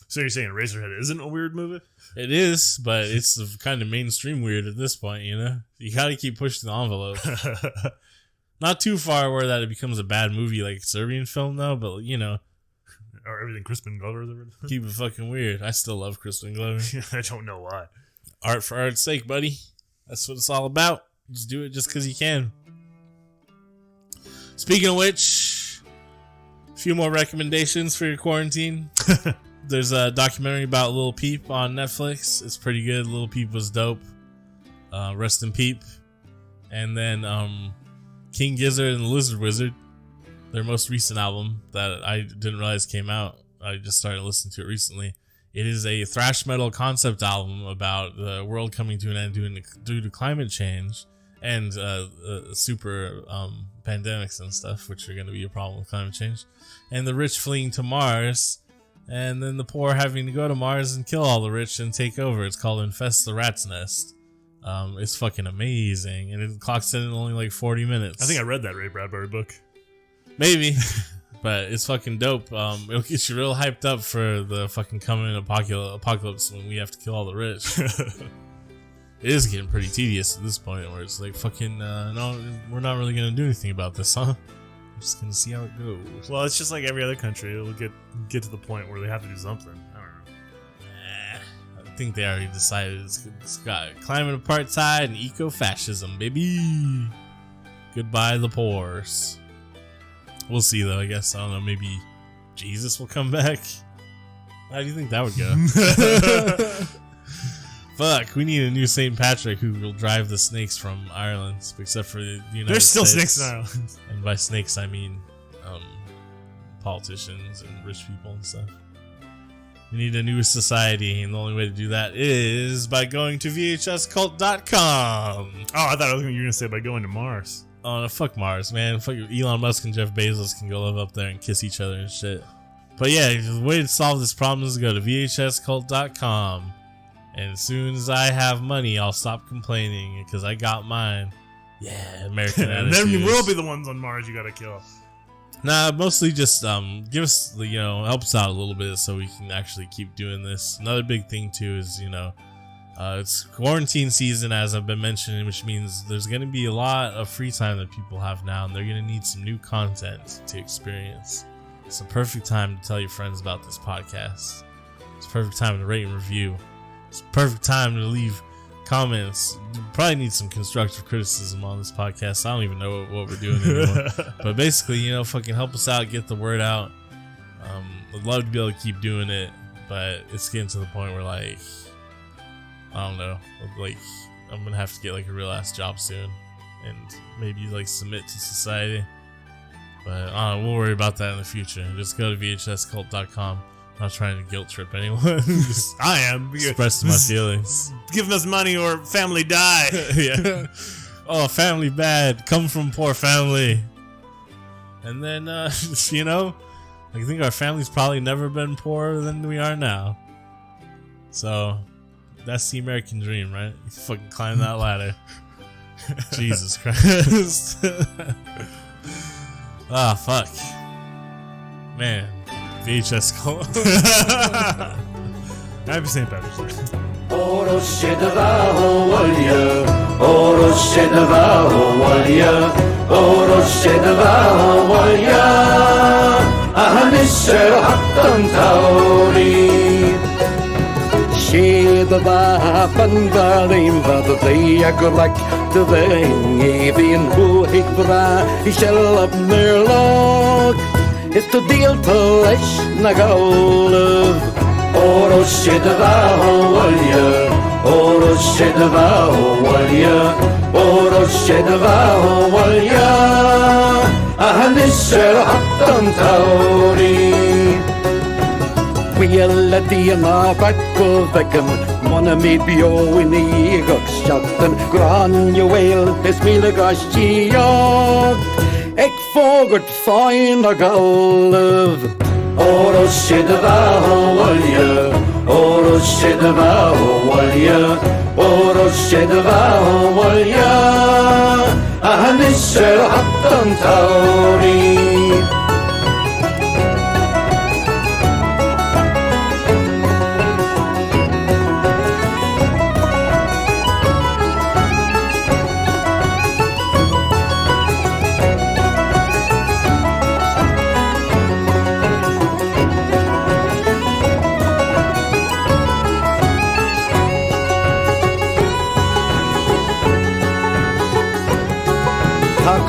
So you're saying Eraserhead isn't a weird movie? It is, but it's kind of mainstream weird at this point, you know? You got to keep pushing the envelope. Not too far where that it becomes a bad movie like a Serbian film, though, but, you know. Or everything Crispin Glover's ever done. Keep it fucking weird. I still love Crispin Glover. I don't know why. Art for art's sake, buddy. That's what it's all about. Just do it just because you can. Speaking of which, a few more recommendations for your quarantine. There's a documentary about Lil Peep on Netflix. It's pretty good. Lil Peep was dope. Rest in Peep. And then King Gizzard and the Lizard Wizard, their most recent album that I didn't realize came out. I just started listening to it recently. It is a thrash metal concept album about the world coming to an end due to climate change and super pandemics and stuff, which are going to be a problem with climate change, and the rich fleeing to Mars, and then the poor having to go to Mars and kill all the rich and take over. It's called Infest the Rat's Nest. It's fucking amazing, and it clocks in only like 40 minutes. I think I read that Ray Bradbury book. Maybe. But it's fucking dope. It'll get you real hyped up for the fucking coming apocalypse when we have to kill all the rich. It is getting pretty tedious at this point where it's like fucking no, we're not really gonna do anything about this, huh? I'm just gonna see how it goes. Well, it's just like every other country. It'll get to the point where they have to do something. I don't know. I think they already decided it's got climate apartheid and eco-fascism, baby. Goodbye the poors. We'll see though, I guess. I don't know, maybe Jesus will come back. How do you think that would go? Fuck, we need a new St. Patrick who will drive the snakes from Ireland, except for the United States. There's still snakes in Ireland. And by snakes, I mean politicians and rich people and stuff. We need a new society, and the only way to do that is by going to VHSKvLT.com. Oh, I thought you were going to say by going to Mars. Oh, no, fuck Mars, man. Fuck Elon Musk and Jeff Bezos can go live up there and kiss each other and shit. But yeah, the way to solve this problem is to go to VHSKvLT.com. And as soon as I have money, I'll stop complaining because I got mine. Yeah, American And then we will be the ones on Mars you gotta kill. Nah, mostly just give us, help us out a little bit so we can actually keep doing this. Another big thing too is, it's quarantine season, as I've been mentioning, which means there's going to be a lot of free time that people have now, and they're going to need some new content to experience. It's the perfect time to tell your friends about this podcast. It's the perfect time to rate and review. It's the perfect time to leave comments. You probably need some constructive criticism on this podcast. I don't even know what we're doing anymore. But basically, fucking help us out, get the word out. I'd love to be able to keep doing it, but it's getting to the point where, I don't know, I'm gonna have to get a real ass job soon and maybe submit to society. But we'll worry about that in the future. Just go to VHSKvLT.com. I'm not trying to guilt trip anyone. Just I am expressing my feelings. Give us money or family die. Yeah. Oh, family bad. Come from poor family. And then, I think our family's probably never been poorer than we are now. So, that's the American dream, right? You fucking climb that ladder. Jesus Christ. Ah, fuck. Man. VHS Happy St. Patrick's Day. Is to deal to leis na gaolaf Oro shidva walya Oro shidva walya Oro shidva walya Ahanisher hattan tauri Wheel at the bakko vegan Mona me bio in the gokshatan Granuel is milagashi Ek fogert fine a galv Oro shidva walya Oro shidva walya Oro shidva walya Ahanisher hattan tauri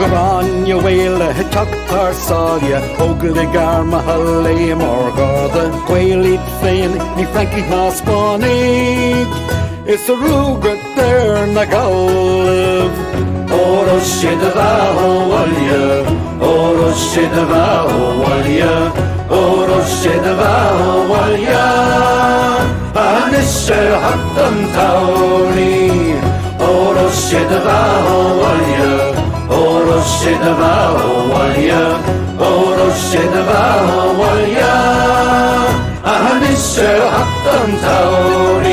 Gron you wail tucktar salia Ogl the garma halle morgada Quailit fain ni Frankie na spanig It's a rugat there na galv Oro shidva walya Oro shidva walya Oro shidva walya Anisher hattan tauri Oro shidva walya Oro shidva walya Oro shidva walya Ahanisher hattan tauri